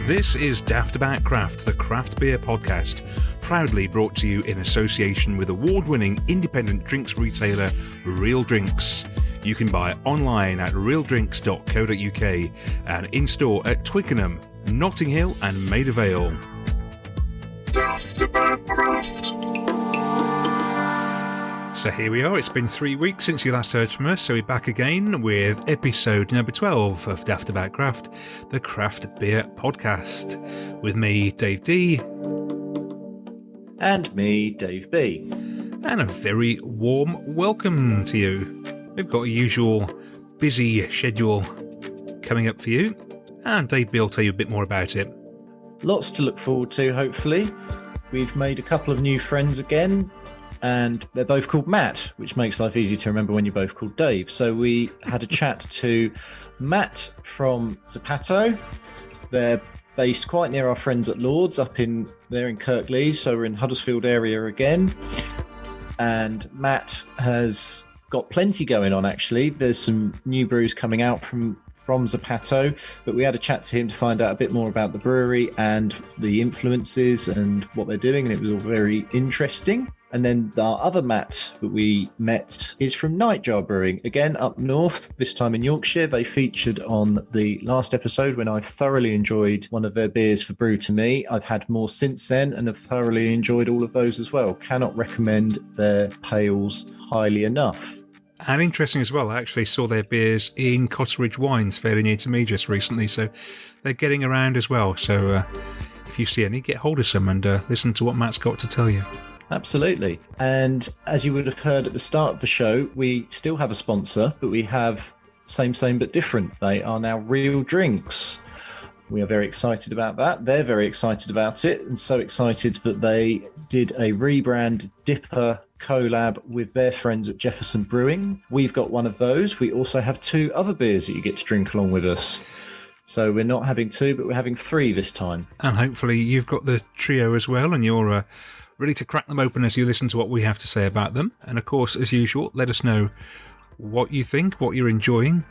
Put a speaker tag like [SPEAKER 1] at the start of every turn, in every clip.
[SPEAKER 1] This is Daftaboutcraft, the craft beer podcast, proudly brought to you in association with award-winning independent drinks retailer Real Drinks. You can buy online at realdrinks.co.uk and in-store at Twickenham, Notting Hill and Maida Vale. So here we are, it's been 3 weeks since you last heard from us, so we're back again with episode number 12 of Daftaboutcraft, the craft beer podcast, with me, Dave D.
[SPEAKER 2] And me, Dave B.
[SPEAKER 1] And a very warm welcome to you. We've got a usual busy schedule coming up for you, and Dave B will tell you a bit more about it.
[SPEAKER 2] Lots to look forward to, hopefully. We've made a couple of new friends again, and they're both called Matt, which makes life easy to remember when you're both called Dave. So we had a chat to Matt from Zapato. They're based quite near our friends at Lord's, they're in Kirklees, so we're in Huddersfield area again. And Matt has got plenty going on, actually. There's some new brews coming out from Zapato, but we had a chat to him to find out a bit more about the brewery and the influences and what they're doing, and it was all very interesting. And then our other Matt that we met is from Nightjar Brewing, again up north, this time in Yorkshire. They featured on the last episode when I thoroughly enjoyed one of their beers for Brew to Me. I've had more since then and have thoroughly enjoyed all of those as well. Cannot recommend their pales highly enough.
[SPEAKER 1] And interesting as well, I actually saw their beers in Cotteridge Wines fairly near to me just recently, so they're getting around as well. So if you see any, get hold of some and listen to what Matt's got to tell you.
[SPEAKER 2] Absolutely. And as you would have heard at the start of the show, we still have a sponsor, but we have same but different. They are now Real Drinks. We are very excited about that. They're very excited about it, and so excited that they did a rebrand Dipper collab with their friends at Jefferson Brewing. We've got one of those. We also have 2 other beers that you get to drink along with us. So we're not having 2, but we're having 3 this time.
[SPEAKER 1] And hopefully you've got the trio as well, and you're ready to crack them open as you listen to what we have to say about them. And of course, as usual, let us know what you think, what you're enjoying,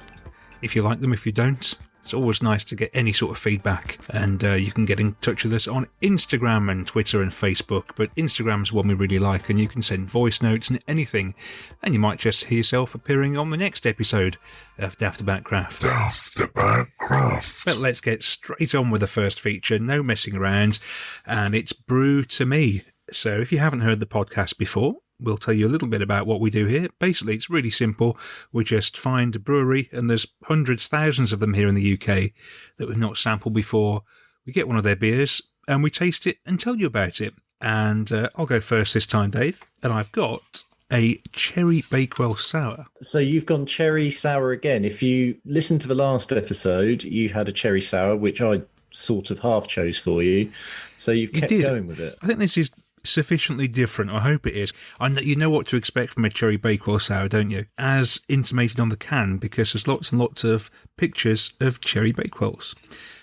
[SPEAKER 1] if you like them, if you don't. It's always nice to get any sort of feedback, and you can get in touch with us on Instagram and Twitter and Facebook, but Instagram's one we really like, and you can send voice notes and anything, and you might just hear yourself appearing on the next episode of Daftaboutcraft. Daftaboutcraft. But let's get straight on with the first feature, no messing around, and it's Brew to Me. So if you haven't heard the podcast before, we'll tell you a little bit about what we do here. Basically, it's really simple. We just find a brewery, and there's hundreds, thousands of them here in the UK that we've not sampled before. We get one of their beers, and we taste it and tell you about it. And I'll go first this time, Dave. And I've got a Cherry Bakewell Sour.
[SPEAKER 2] So you've gone cherry sour again. If you listen to the last episode, you had a cherry sour, which I sort of half chose for you. So you've kept going with it.
[SPEAKER 1] I think this is sufficiently different. I hope it is. You know what to expect from a Cherry Bakewell Sour, don't you? As intimated on the can, because there's lots and lots of pictures of Cherry Bakewells.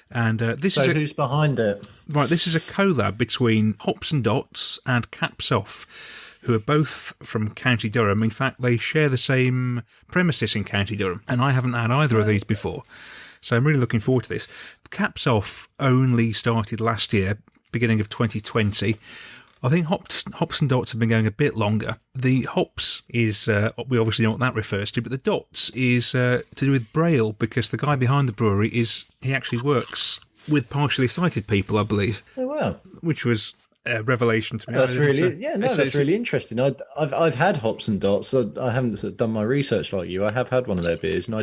[SPEAKER 1] And
[SPEAKER 2] who's behind it?
[SPEAKER 1] Right, this is a collab between Hops and Dots and Caps Off, who are both from County Durham. In fact, they share the same premises in County Durham, and I haven't had either of these before. So I'm really looking forward to this. Caps Off only started last year, beginning of 2020. I think hops and dots have been going a bit longer. The hops is, we obviously know what that refers to, but the dots is to do with Braille, because the guy behind the brewery he actually works with partially sighted people, I believe.
[SPEAKER 2] Oh, wow.
[SPEAKER 1] Which was a revelation to me.
[SPEAKER 2] That's really interesting. I've had hops and dots. So I haven't sort of done my research like you. I have had one of their beers, and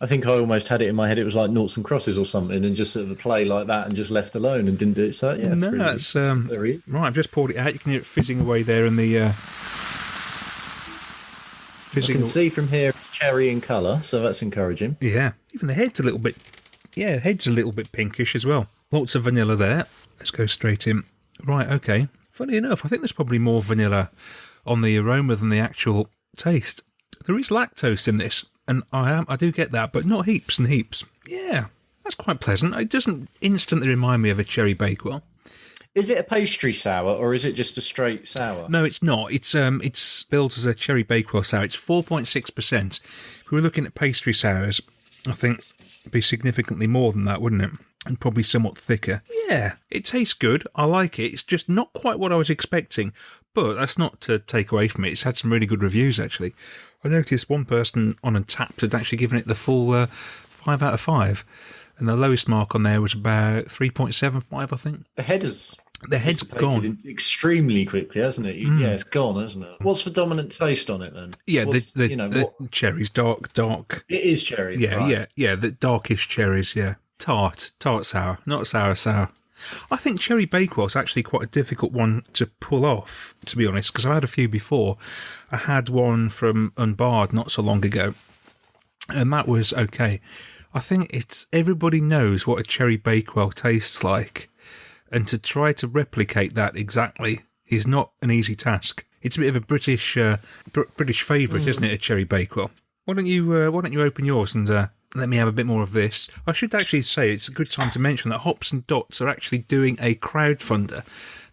[SPEAKER 2] I think I almost had it in my head. It was like noughts and crosses or something, and just sort of a play like that, and just left alone and didn't do it. So yeah, that's very...
[SPEAKER 1] right. I've just poured it out. You can hear it fizzing away there in the.
[SPEAKER 2] Fizzing. I can see from here it's cherry in colour, so that's encouraging.
[SPEAKER 1] Yeah, even the head's a little bit. Yeah, head's a little bit pinkish as well. Lots of vanilla there. Let's go straight in. Right, okay. Funny enough, I think there's probably more vanilla on the aroma than the actual taste. There is lactose in this, and I do get that, but not heaps and heaps. Yeah, that's quite pleasant. It doesn't instantly remind me of a Cherry Bakewell.
[SPEAKER 2] Is it a pastry sour, or is it just a straight sour?
[SPEAKER 1] No, it's not. It's billed as a Cherry Bakewell sour. It's 4.6%. If we were looking at pastry sours, I think It'd be significantly more than that, wouldn't it? And probably somewhat thicker. Yeah, it tastes good. I like it. It's just not quite what I was expecting. But that's not to take away from it. It's had some really good reviews, actually. I noticed one person on Untappd had actually given it the full 5 out of 5. And the lowest mark on there was about 3.75, I think.
[SPEAKER 2] The head's
[SPEAKER 1] gone
[SPEAKER 2] extremely quickly, hasn't it? Yeah, it's gone, hasn't it? What's the dominant taste on it then?
[SPEAKER 1] Yeah, the cherries, dark.
[SPEAKER 2] It is cherry.
[SPEAKER 1] Yeah, right. The darkish cherries. Yeah, tart sour, not sour. I think cherry bakewell's actually quite a difficult one to pull off, to be honest, because I've had a few before. I had one from Unbarred not so long ago, and that was okay. I think everybody knows what a cherry bakewell tastes like, and to try to replicate that exactly is not an easy task. It's a bit of a British favourite, isn't it? A cherry bakewell. Why don't you open yours and let me have a bit more of this? I should actually say it's a good time to mention that Hops and Dots are actually doing a crowdfunder.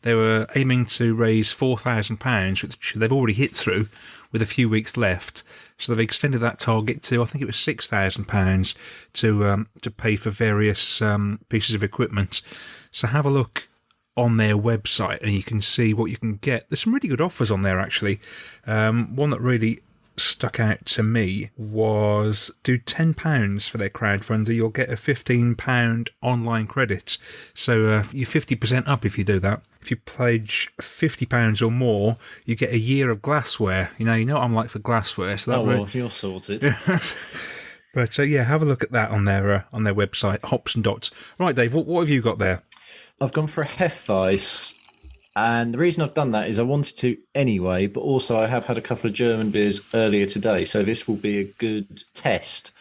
[SPEAKER 1] They were aiming to raise £4,000, which they've already hit through, with a few weeks left. So they've extended that target to, I think it was £6,000 to pay for various pieces of equipment. So have a look on their website and you can see what you can get. There's some really good offers on there, actually. One that really stuck out to me was do £10 for their crowdfunder. You'll get a £15 online credit. So you're 50% up if you do that. If you pledge £50 or more, you get a year of glassware. You know what I'm like for glassware. So
[SPEAKER 2] well, you're sorted.
[SPEAKER 1] But have a look at that on their website, Hops and Dots. Right, Dave, what have you got there?
[SPEAKER 2] I've gone for a Hefeweiss, and the reason I've done that is I wanted to anyway, but also I have had a couple of German beers earlier today, so this will be a good test.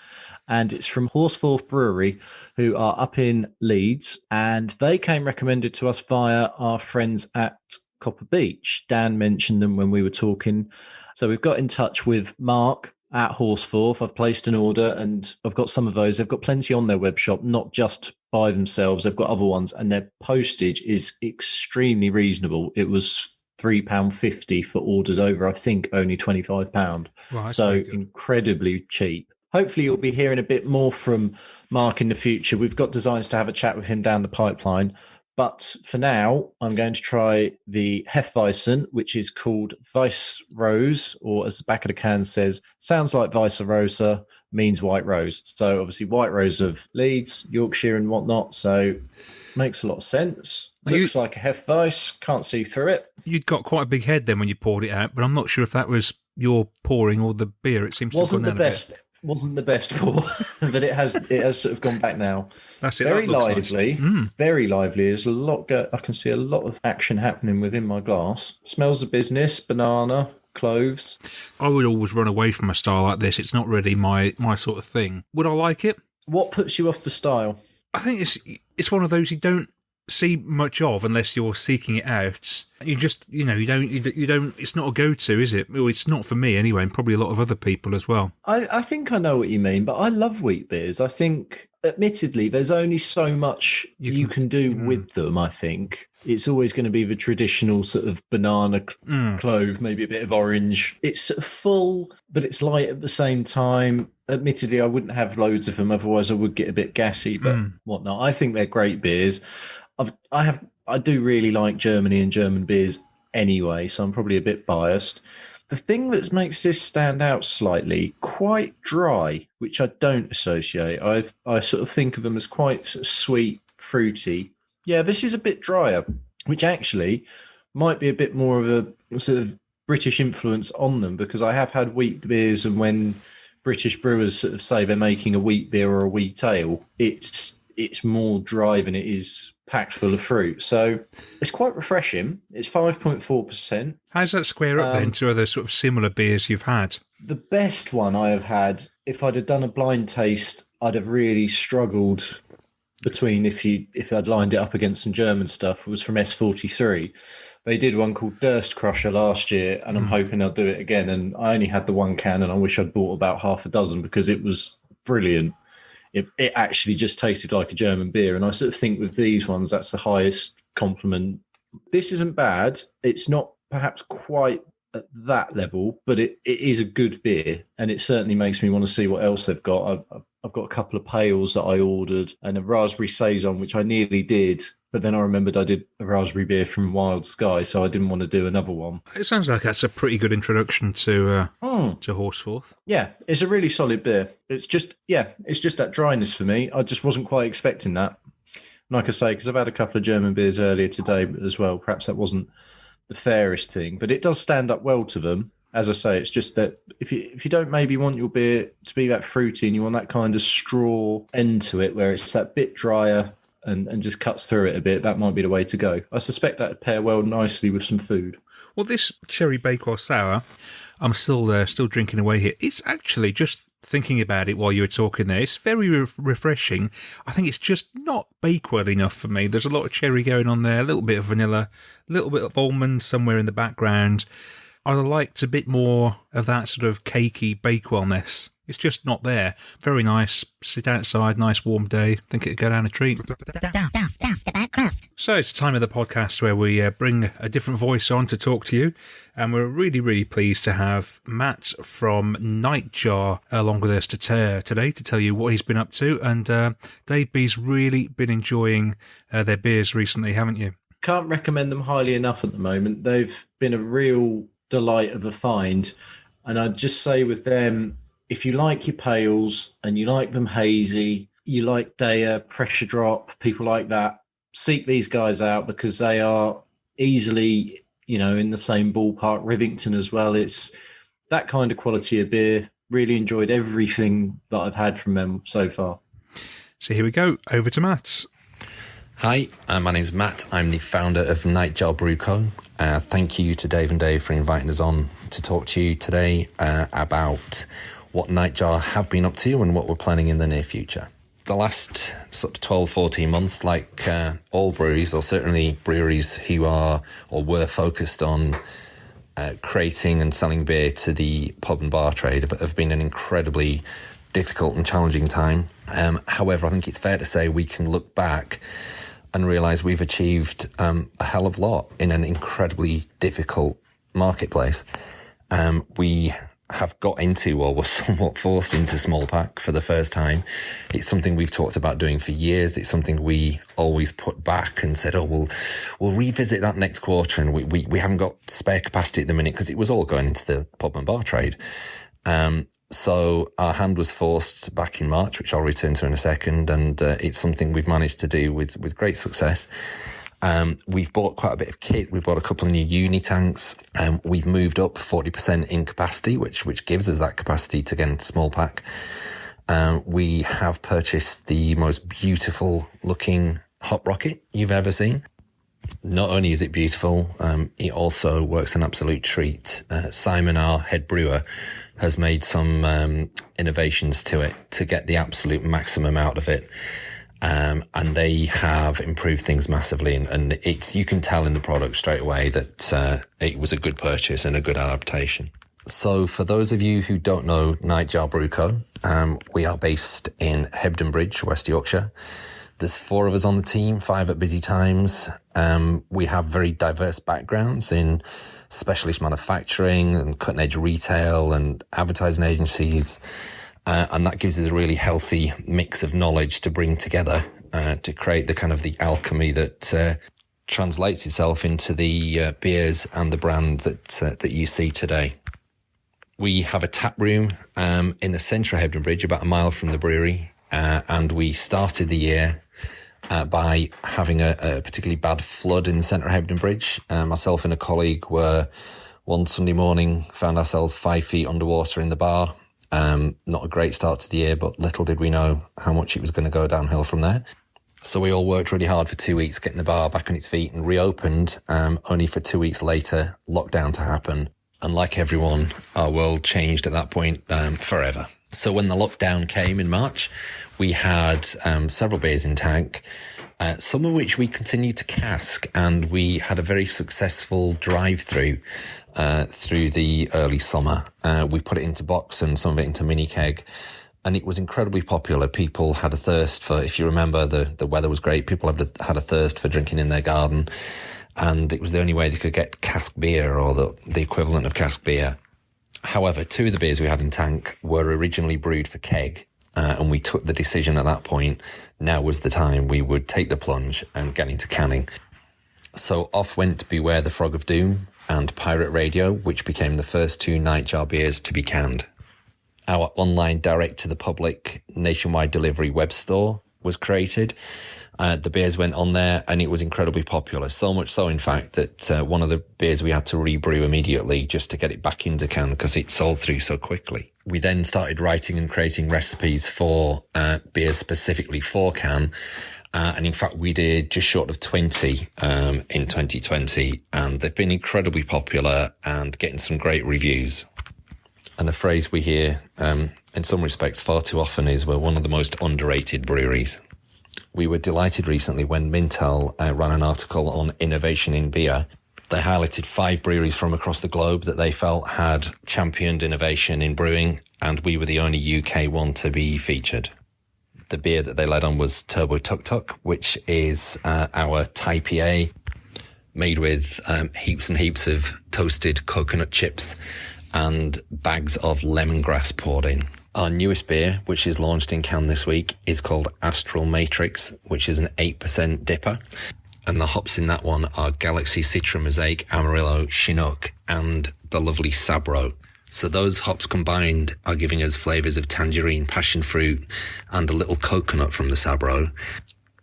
[SPEAKER 2] And it's from Horsforth Brewery, who are up in Leeds, and they came recommended to us via our friends at Copper Beach. Dan mentioned them when we were talking. So we've got in touch with Mark at Horsforth. I've placed an order and I've got some of those. They've got plenty on their web shop, not just by themselves. They've got other ones, and their postage is extremely reasonable. It was £3.50 for orders over, I think, only £25.
[SPEAKER 1] Right,
[SPEAKER 2] so incredibly cheap. Hopefully you'll be hearing a bit more from Mark in the future. We've got designs to have a chat with him down the pipeline. But for now, I'm going to try the Hefeweissen, which is called Weiss Rose, or as the back of the can says, sounds like Weiss Rosa, means white rose. So obviously white rose of Leeds, Yorkshire and whatnot. So makes a lot of sense. Looks like a Hefeweiss, can't see through it.
[SPEAKER 1] You'd got quite a big head then when you poured it out, but I'm not sure if that was your pouring or the beer. It seems to have gone down a bit.
[SPEAKER 2] Wasn't the best pour, but it has sort of gone back now.
[SPEAKER 1] That's it.
[SPEAKER 2] Very lively,
[SPEAKER 1] nice.
[SPEAKER 2] Very lively. There's a lot. I can see a lot of action happening within my glass. Smells of business, banana, cloves.
[SPEAKER 1] I would always run away from a style like this. It's not really my sort of thing. Would I like it?
[SPEAKER 2] What puts you off the style?
[SPEAKER 1] I think it's one of those you don't see much of unless you're seeking it out. You just, you don't, it's not a go-to, is it? Well, it's not for me anyway, and probably a lot of other people as well.
[SPEAKER 2] I think I know what you mean, but I love wheat beers. I think, admittedly, there's only so much you can do with them, I think. It's always going to be the traditional sort of banana clove, maybe a bit of orange. It's sort of full, but it's light at the same time. Admittedly, I wouldn't have loads of them, otherwise I would get a bit gassy, but whatnot. I think they're great beers. I do really like Germany and German beers anyway, so I'm probably a bit biased. The thing that makes this stand out slightly, quite dry, which I don't associate. I sort of think of them as quite sort of sweet, fruity. Yeah, this is a bit drier, which actually might be a bit more of a sort of British influence on them, because I have had wheat beers, and when British brewers sort of say they're making a wheat beer or a wheat ale, it's more dry than it is packed full of fruit. So it's quite refreshing. It's 5.4%.
[SPEAKER 1] How does that square up then to other sort of similar beers you've had?
[SPEAKER 2] The best one I have had, if I'd have done a blind taste, I'd have really struggled between if I'd lined it up against some German stuff, was from S43. They did one called Durst Crusher last year, and I'm hoping they'll do it again. And I only had the one can, and I wish I'd bought about half a dozen because it was brilliant. It actually just tasted like a German beer. And I sort of think with these ones, that's the highest compliment. This isn't bad. It's not perhaps quite at that level, but it is a good beer. And it certainly makes me want to see what else they've got. I've got a couple of pails that I ordered and a raspberry saison, which I nearly did. But then I remembered I did a raspberry beer from Wild Sky, so I didn't want to do another one.
[SPEAKER 1] It sounds like that's a pretty good introduction to Horsforth.
[SPEAKER 2] Yeah, it's a really solid beer. It's just that dryness for me. I just wasn't quite expecting that. Like I say, because I've had a couple of German beers earlier today as well. Perhaps that wasn't the fairest thing, but it does stand up well to them. As I say, it's just that if you don't maybe want your beer to be that fruity and you want that kind of straw end to it, where it's that bit drier and just cuts through it a bit, that might be the way to go. I suspect that would pair well nicely with some food.
[SPEAKER 1] Well, this cherry Bakewell sour, I'm still drinking away here. It's actually, just thinking about it while you were talking there, it's very refreshing. I think it's just not Bakewell enough for me. There's a lot of cherry going on there, a little bit of vanilla, a little bit of almond somewhere in the background. I'd have liked a bit more of that sort of cakey Bakewellness. It's just not there. Very nice. Sit outside, nice warm day. Think it'd go down a treat. Daftaboutcraft. So it's the time of the podcast where we bring a different voice on to talk to you. And we're really, really pleased to have Matt from Nightjar along with us today to tell you what he's been up to. And Dave B's really been enjoying their beers recently, haven't you?
[SPEAKER 2] Can't recommend them highly enough at the moment. They've been a real delight of a find. And I'd just say with them, if you like your pales and you like them hazy, you like Daya, Pressure Drop, people like that, seek these guys out because they are easily, in the same ballpark. Rivington as well. It's that kind of quality of beer. Really enjoyed everything that I've had from them so far.
[SPEAKER 1] So here we go. Over to Matt.
[SPEAKER 3] Hi, my name's Matt. I'm the founder of Nightjar Brew Co. Thank you to Dave and Dave for inviting us on to talk to you today about what Nightjar have been up to and what we're planning in the near future. The last sort of 12, 14 months, like all breweries, or certainly breweries who are or were focused on creating and selling beer to the pub and bar trade, have been an incredibly difficult and challenging time. However, I think it's fair to say we can look back and realise we've achieved a hell of a lot in an incredibly difficult marketplace. We have got into, or were somewhat forced into, small pack for the first time. It's something we've talked about doing for years. It's something we always put back and said, we'll revisit that next quarter, and we haven't got spare capacity at the minute because it was all going into the pub and bar trade. So our hand was forced back in March, which I'll return to in a second, and it's something we've managed to do with great success. We've bought quite a bit of kit. We bought a couple of new uni tanks. We've moved up 40% in capacity, which gives us that capacity to get into small pack. We have purchased the most beautiful looking hot rocket you've ever seen. Not only is it beautiful, it also works an absolute treat. Simon, our head brewer, has made some innovations to it to get the absolute maximum out of it. And they have improved things massively, and you can tell in the product straight away that it was a good purchase and a good adaptation. So for those of you who don't know Nightjar Brew Co, we are based in Hebden Bridge, West Yorkshire. There's 4 of us on the team, 5 at busy times. We have very diverse backgrounds in specialist manufacturing and cutting edge retail and advertising agencies. And that gives us a really healthy mix of knowledge to bring together to create the kind of the alchemy that translates itself into the beers and the brand that you see today. We have a tap room in the centre of Hebden Bridge, about a mile from the brewery, and we started the year by having a particularly bad flood in the centre of Hebden Bridge. Myself and a colleague were, one Sunday morning, found ourselves 5 feet underwater in the bar. Not a great start to the year, but little did we know how much it was going to go downhill from there. So we all worked really hard for 2 weeks, getting the bar back on its feet, and reopened, only for 2 weeks later, lockdown to happen. And like everyone, our world changed at that point forever. So when the lockdown came in March, we had several beers in tank, some of which we continued to cask, and we had a very successful drive-through through the early summer. We put it into box and some of it into mini keg, and it was incredibly popular. People had a thirst for, if you remember, the weather was great. People had a thirst for drinking in their garden, and it was the only way they could get cask beer, or the equivalent of cask beer. However, 2 of the beers we had in tank were originally brewed for keg, and we took the decision at that point, now was the time we would take the plunge and get into canning. So off went Beware the Frog of Doom and Pirate Radio, which became the first two Nightjar beers to be canned. Our online direct-to-the-public nationwide delivery web store was created. The beers went on there and it was incredibly popular. So much so, in fact, that one of the beers we had to rebrew immediately just to get it back into can because it sold through so quickly. We then started writing and creating recipes for beers specifically for can. And in fact, we did just short of 20 in 2020. And they've been incredibly popular and getting some great reviews. And a phrase we hear in some respects far too often is we're one of the most underrated breweries. We were delighted recently when Mintel ran an article on innovation in beer. They highlighted 5 breweries from across the globe that they felt had championed innovation in brewing, and we were the only UK one to be featured. The beer that they led on was Turbo Tuk Tuk, which is our Thai PA, made with heaps and heaps of toasted coconut chips and bags of lemongrass poured in. Our newest beer, which is launched in can this week, is called Astral Matrix, which is an 8% dipper. And the hops in that one are Galaxy Citra Mosaic, Amarillo, Chinook, and the lovely Sabro. So those hops combined are giving us flavours of tangerine, passion fruit, and a little coconut from the Sabro.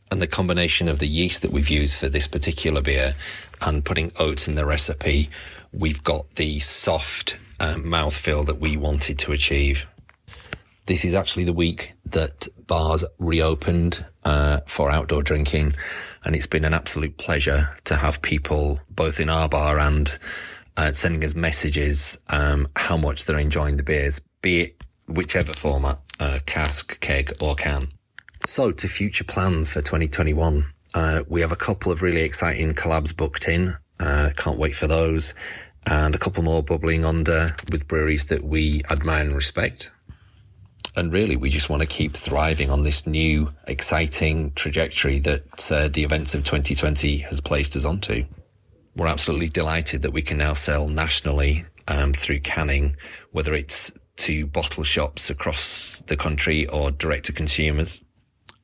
[SPEAKER 3] And the combination of the yeast that we've used for this particular beer and putting oats in the recipe, we've got the soft mouthfeel that we wanted to achieve. This is actually the week that bars reopened for outdoor drinking, and it's been an absolute pleasure to have people both in our bar and sending us messages how much they're enjoying the beers, be it whichever format, cask, keg or can. So to future plans for 2021, we have a couple of really exciting collabs booked in. Can't wait for those, and a couple more bubbling under with breweries that we admire and respect. And really, we just want to keep thriving on this new, exciting trajectory that the events of 2020 has placed us onto. We're absolutely delighted that we can now sell nationally through canning, whether it's to bottle shops across the country or direct to consumers.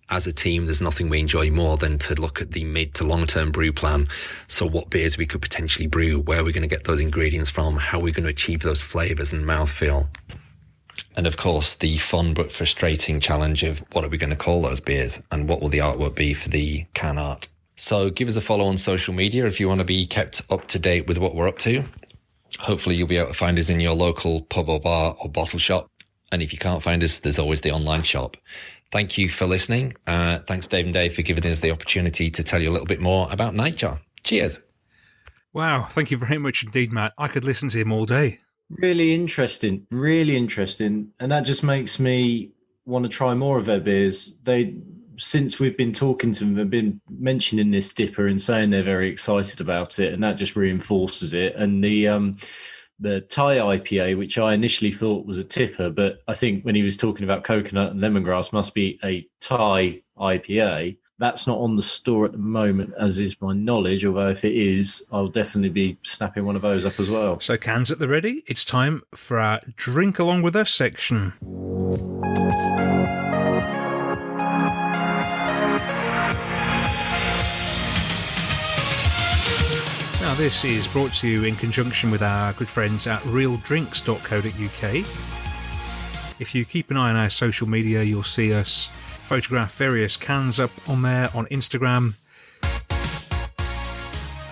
[SPEAKER 3] As a team, there's nothing we enjoy more than to look at the mid to long-term brew plan. So what beers we could potentially brew, where we're going to get those ingredients from, how we're going to achieve those flavours and mouthfeel. And of course, the fun but frustrating challenge of what are we going to call those beers and what will the artwork be for the can art. So give us a follow on social media if you want to be kept up to date with what we're up to. Hopefully you'll be able to find us in your local pub or bar or bottle shop. And if you can't find us, there's always the online shop. Thank you for listening. Thanks, Dave and Dave, for giving us the opportunity to tell you a little bit more about Nightjar. Cheers.
[SPEAKER 1] Wow, thank you very much indeed, Matt. I could listen to him all day.
[SPEAKER 2] Really interesting. And that just makes me want to try more of their beers. Since we've been talking to them, they've been mentioning this dipper and saying they're very excited about it, and that just reinforces it. And the Thai IPA, which I initially thought was a tipper, but I think when he was talking about coconut and lemongrass, must be a Thai IPA. That's not on the store at the moment, as is my knowledge, although if it is, I'll definitely be snapping one of those up as well.
[SPEAKER 1] So cans at the ready, it's time for our Drink Along With Us section. Now this is brought to you in conjunction with our good friends at realdrinks.co.uk. If you keep an eye on our social media, you'll see us photograph various cans up on there on Instagram.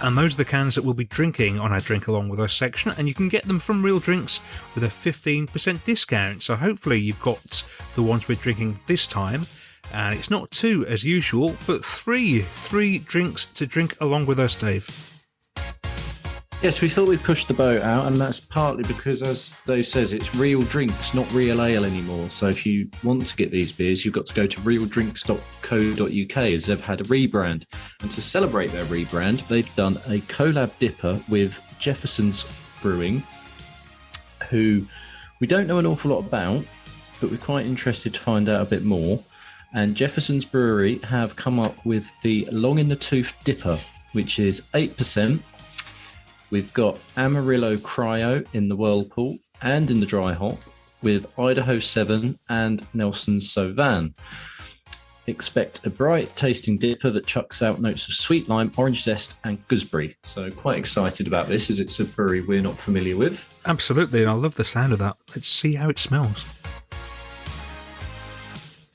[SPEAKER 1] And those are the cans that we'll be drinking on our Drink Along With Us section, and you can get them from Real Drinks with a 15% discount. So hopefully you've got the ones we're drinking this time, and it's not 2 as usual, but 3 drinks to drink along with us, Dave.
[SPEAKER 2] Yes, we thought we'd push the boat out, and that's partly because, as Dave says, it's Real Drinks, not Real Ale anymore. So if you want to get these beers, you've got to go to realdrinks.co.uk, as they've had a rebrand. And to celebrate their rebrand, they've done a collab dipper with Jefferson's Brewing, who we don't know an awful lot about, but we're quite interested to find out a bit more. And Jefferson's Brewery have come up with the Long in the Tooth Dipper, which is 8%. We've got Amarillo Cryo in the Whirlpool and in the Dry Hop, with Idaho 7 and Nelson's Sauvin. Expect a bright tasting dipper that chucks out notes of sweet lime, orange zest and gooseberry. So quite excited about this as it's a brewery we're not familiar with.
[SPEAKER 1] Absolutely, and I love the sound of that. Let's see how it smells.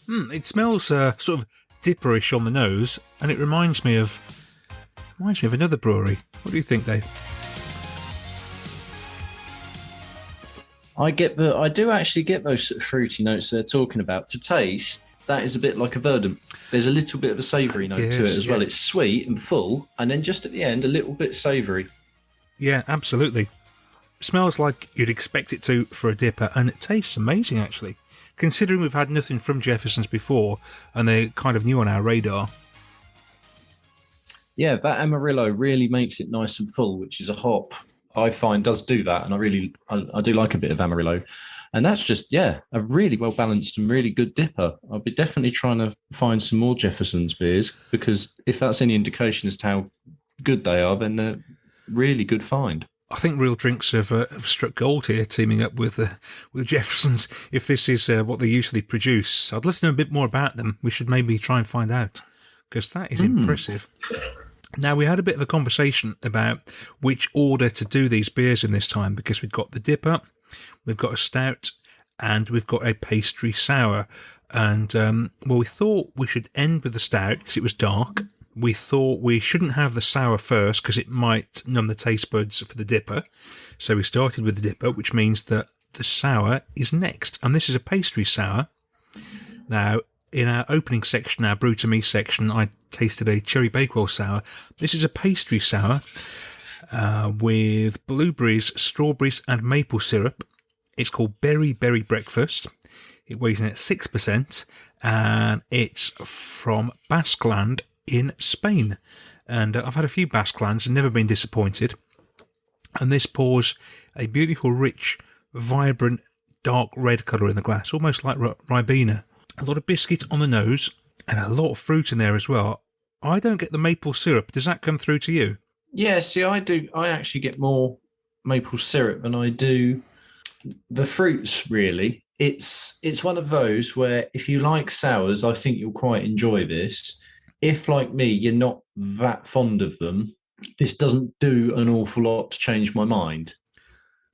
[SPEAKER 1] It smells sort of dipperish on the nose, and it reminds me of another brewery. What do you think, Dave?
[SPEAKER 2] I do actually get those sort of fruity notes they're talking about. To taste, that is a bit like a verdant. There's a little bit of a savoury note to it as well. It's sweet and full, and then just at the end, a little bit savoury.
[SPEAKER 1] Yeah, absolutely. It smells like you'd expect it to for a dipper, and it tastes amazing, actually. Considering we've had nothing from Jefferson's before, and they're kind of new on our radar.
[SPEAKER 2] Yeah, that Amarillo really makes it nice and full, which is a hop I find does do that, and I do like a bit of Amarillo. And that's just, a really well-balanced and really good dipper. I'll be definitely trying to find some more Jefferson's beers, because if that's any indication as to how good they are, then they're really good find.
[SPEAKER 1] I think Real Drinks have struck gold here, teaming up with Jefferson's. If this is what they usually produce, I'd love to know a bit more about them. We should maybe try and find out, because that is impressive. Now, we had a bit of a conversation about which order to do these beers in this time, because we've got the dipper, we've got a stout, and we've got a pastry sour. And, we thought we should end with the stout because it was dark. We thought we shouldn't have the sour first because it might numb the taste buds for the dipper. So we started with the dipper, which means that the sour is next. And this is a pastry sour. Now, in our opening section, our Brew to Me section, I tasted a cherry bakewell sour. This is a pastry sour with blueberries, strawberries and maple syrup. It's called Berry Breakfast. It weighs in at 6% and it's from Basqueland in Spain. And I've had a few Basquelands and never been disappointed. And this pours a beautiful, rich, vibrant, dark red colour in the glass, almost like Ribena. A lot of biscuit on the nose and a lot of fruit in there as well. I don't get the maple syrup. Does that come through to you?
[SPEAKER 2] Yeah, see, I do. I actually get more maple syrup than I do the fruits, really. It's one of those where if you like sours, I think you'll quite enjoy this. If, like me, you're not that fond of them, this doesn't do an awful lot to change my mind.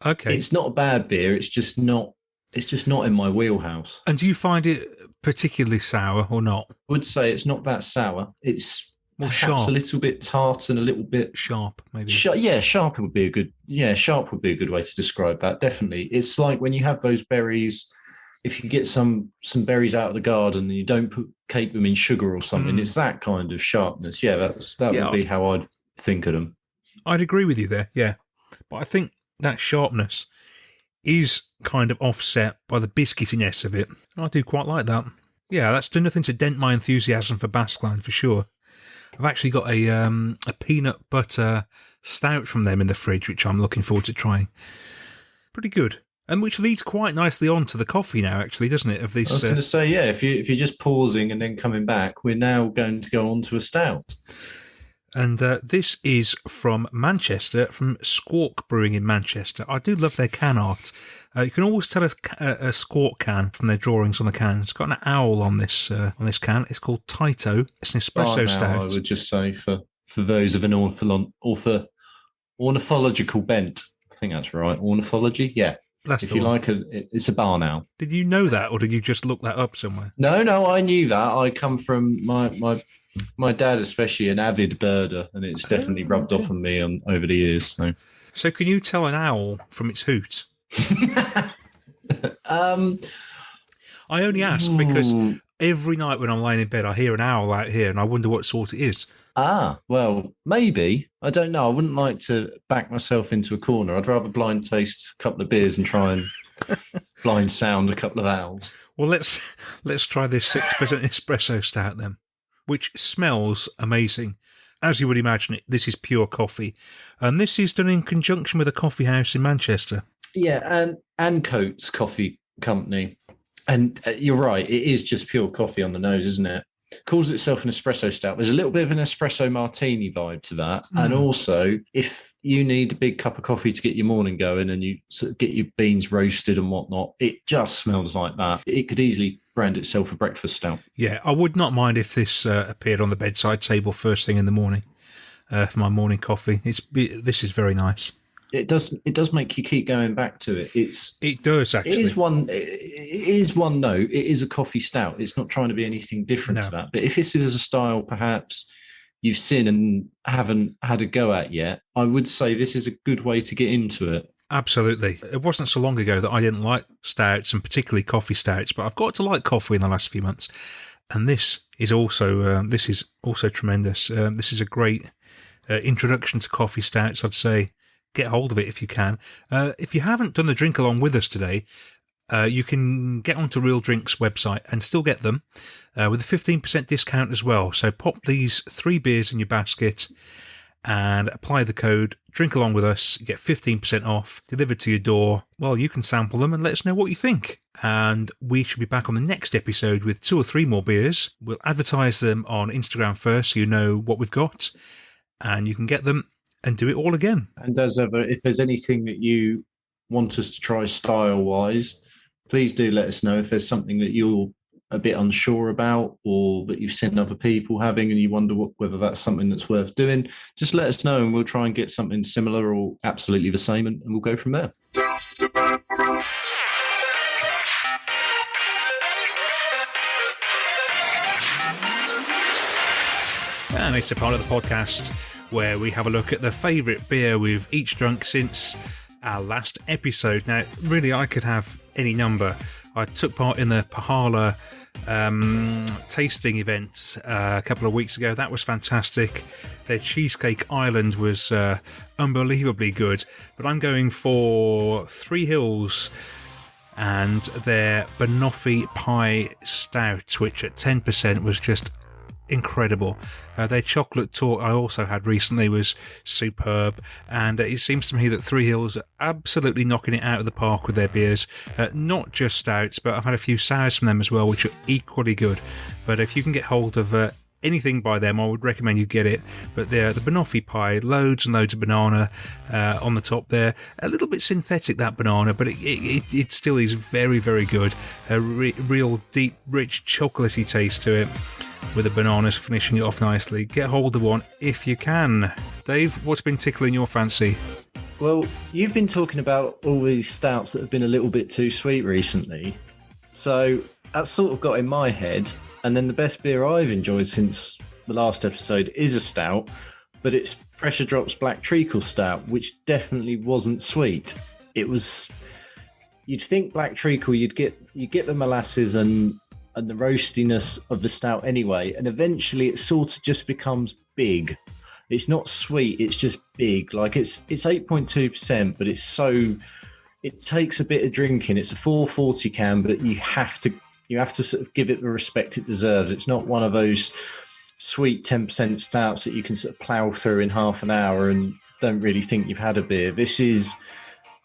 [SPEAKER 1] Okay.
[SPEAKER 2] It's not a bad beer. It's just not in my wheelhouse.
[SPEAKER 1] And do you find it particularly sour or not?
[SPEAKER 2] I would say it's not that sour. It's
[SPEAKER 1] more
[SPEAKER 2] perhaps
[SPEAKER 1] sharp.
[SPEAKER 2] a little bit tart and a little bit
[SPEAKER 1] sharp, maybe.
[SPEAKER 2] Sharp would be a good. Yeah, sharp would be a good way to describe that. Definitely, it's like when you have those berries. If you get some berries out of the garden and you don't cake them in sugar or something, it's that kind of sharpness. Yeah, that would be how I'd think of them.
[SPEAKER 1] I'd agree with you there. Yeah, but I think that sharpness is kind of offset by the biscuitiness of it. I do quite like that. Yeah, that's done nothing to dent my enthusiasm for Basqueland for sure. I've actually got a peanut butter stout from them in the fridge, which I'm looking forward to trying. Pretty good. And which leads quite nicely on to the coffee now, actually, doesn't it? Of this,
[SPEAKER 2] I was going to say, yeah, if you're just pausing and then coming back, we're now going to go on to a stout.
[SPEAKER 1] And this is from Manchester, from Squawk Brewing in Manchester. I do love their can art. You can always tell a Squawk can from their drawings on the can. It's got an owl on this can. It's called Tito. It's an espresso stout.
[SPEAKER 2] I would just say for those of an ornithological bent. I think that's right. Ornithology, yeah.
[SPEAKER 1] That's
[SPEAKER 2] if you like it's a barn owl.
[SPEAKER 1] Did you know that, or did you just look that up somewhere?
[SPEAKER 2] No, I knew that. I come from my dad, especially an avid birder, and it's definitely rubbed off on me over the years.
[SPEAKER 1] So can you tell an owl from its hoot?
[SPEAKER 2] I
[SPEAKER 1] only ask because every night when I'm lying in bed, I hear an owl out here, and I wonder what sort it is.
[SPEAKER 2] Well, maybe. I don't know. I wouldn't like to back myself into a corner. I'd rather blind taste a couple of beers and try and blind sound a couple of owls.
[SPEAKER 1] Well, let's try this 6% espresso stout then, which smells amazing. As you would imagine it, this is pure coffee. And this is done in conjunction with a coffee house in Manchester.
[SPEAKER 2] Yeah, and Coates Coffee Company. And you're right, it is just pure coffee on the nose, isn't it? calls itself an espresso stout. There's a little bit of an espresso martini vibe to that. And also, if you need a big cup of coffee to get your morning going and you sort of get your beans roasted and whatnot, it just smells like that. It could easily brand itself a breakfast stout.
[SPEAKER 1] Yeah, I would not mind if this appeared on the bedside table first thing in the morning for my morning coffee. This is very nice.
[SPEAKER 2] It does make you keep going back to it.
[SPEAKER 1] It does, actually.
[SPEAKER 2] It is one note. It is a coffee stout. It's not trying to be anything different to that. But if this is a style perhaps you've seen and haven't had a go at yet, I would say this is a good way to get into it.
[SPEAKER 1] Absolutely. It wasn't so long ago that I didn't like stouts, and particularly coffee stouts, but I've got to like coffee in the last few months. And this is also tremendous. This is a great introduction to coffee stouts, I'd say. Get hold of it if you can. If you haven't done the drink along with us today, you can get onto Real Drink's website and still get them with a 15% discount as well. So pop these 3 beers in your basket and apply the code Drink Along With Us. You get 15% off delivered to your door. Well, you can sample them and let us know what you think. And we should be back on the next episode with 2 or 3 more beers. We'll advertise them on Instagram first so you know what we've got, and you can get them and do it all again.
[SPEAKER 2] And as ever, if there's anything that you want us to try style-wise, please do let us know. If there's something that you're a bit unsure about or that you've seen other people having and you wonder whether that's something that's worth doing, just let us know and we'll try and get something similar or absolutely the same, and we'll go from there.
[SPEAKER 1] And it's a part of the podcast where we have a look at the favourite beer we've each drunk since our last episode. Now, really, I could have any number. I took part in the Pahala tasting event a couple of weeks ago. That was fantastic. Their Cheesecake Island was unbelievably good. But I'm going for Three Hills and their Banoffee Pie Stout, which at 10% was just incredible. Their chocolate tort I also had recently was superb, and it seems to me that Three Hills are absolutely knocking it out of the park with their beers. Not just stouts, but I've had a few sours from them as well, which are equally good. But if you can get hold of anything by them, I would recommend you get it. But the banoffee pie, loads and loads of banana on the top there. A little bit synthetic, that banana, but it still is very, very good. A real deep, rich, chocolatey taste to it, with the bananas finishing it off nicely. Get hold of one if you can. Dave, what's been tickling your fancy?
[SPEAKER 2] Well, you've been talking about all these stouts that have been a little bit too sweet recently. So that sort of got in my head. And then the best beer I've enjoyed since the last episode is a stout, but it's Pressure Drop's Black Treacle Stout, which definitely wasn't sweet. It was, you'd think Black Treacle, you get the molasses and the roastiness of the stout anyway, and eventually it sort of just becomes big. It's not sweet, it's just big. Like it's 8.2%, but it takes a bit of drinking. It's a 440 can, but you have to sort of give it the respect it deserves. It's not one of those sweet 10% stouts that you can sort of plough through in half an hour and don't really think you've had a beer. This is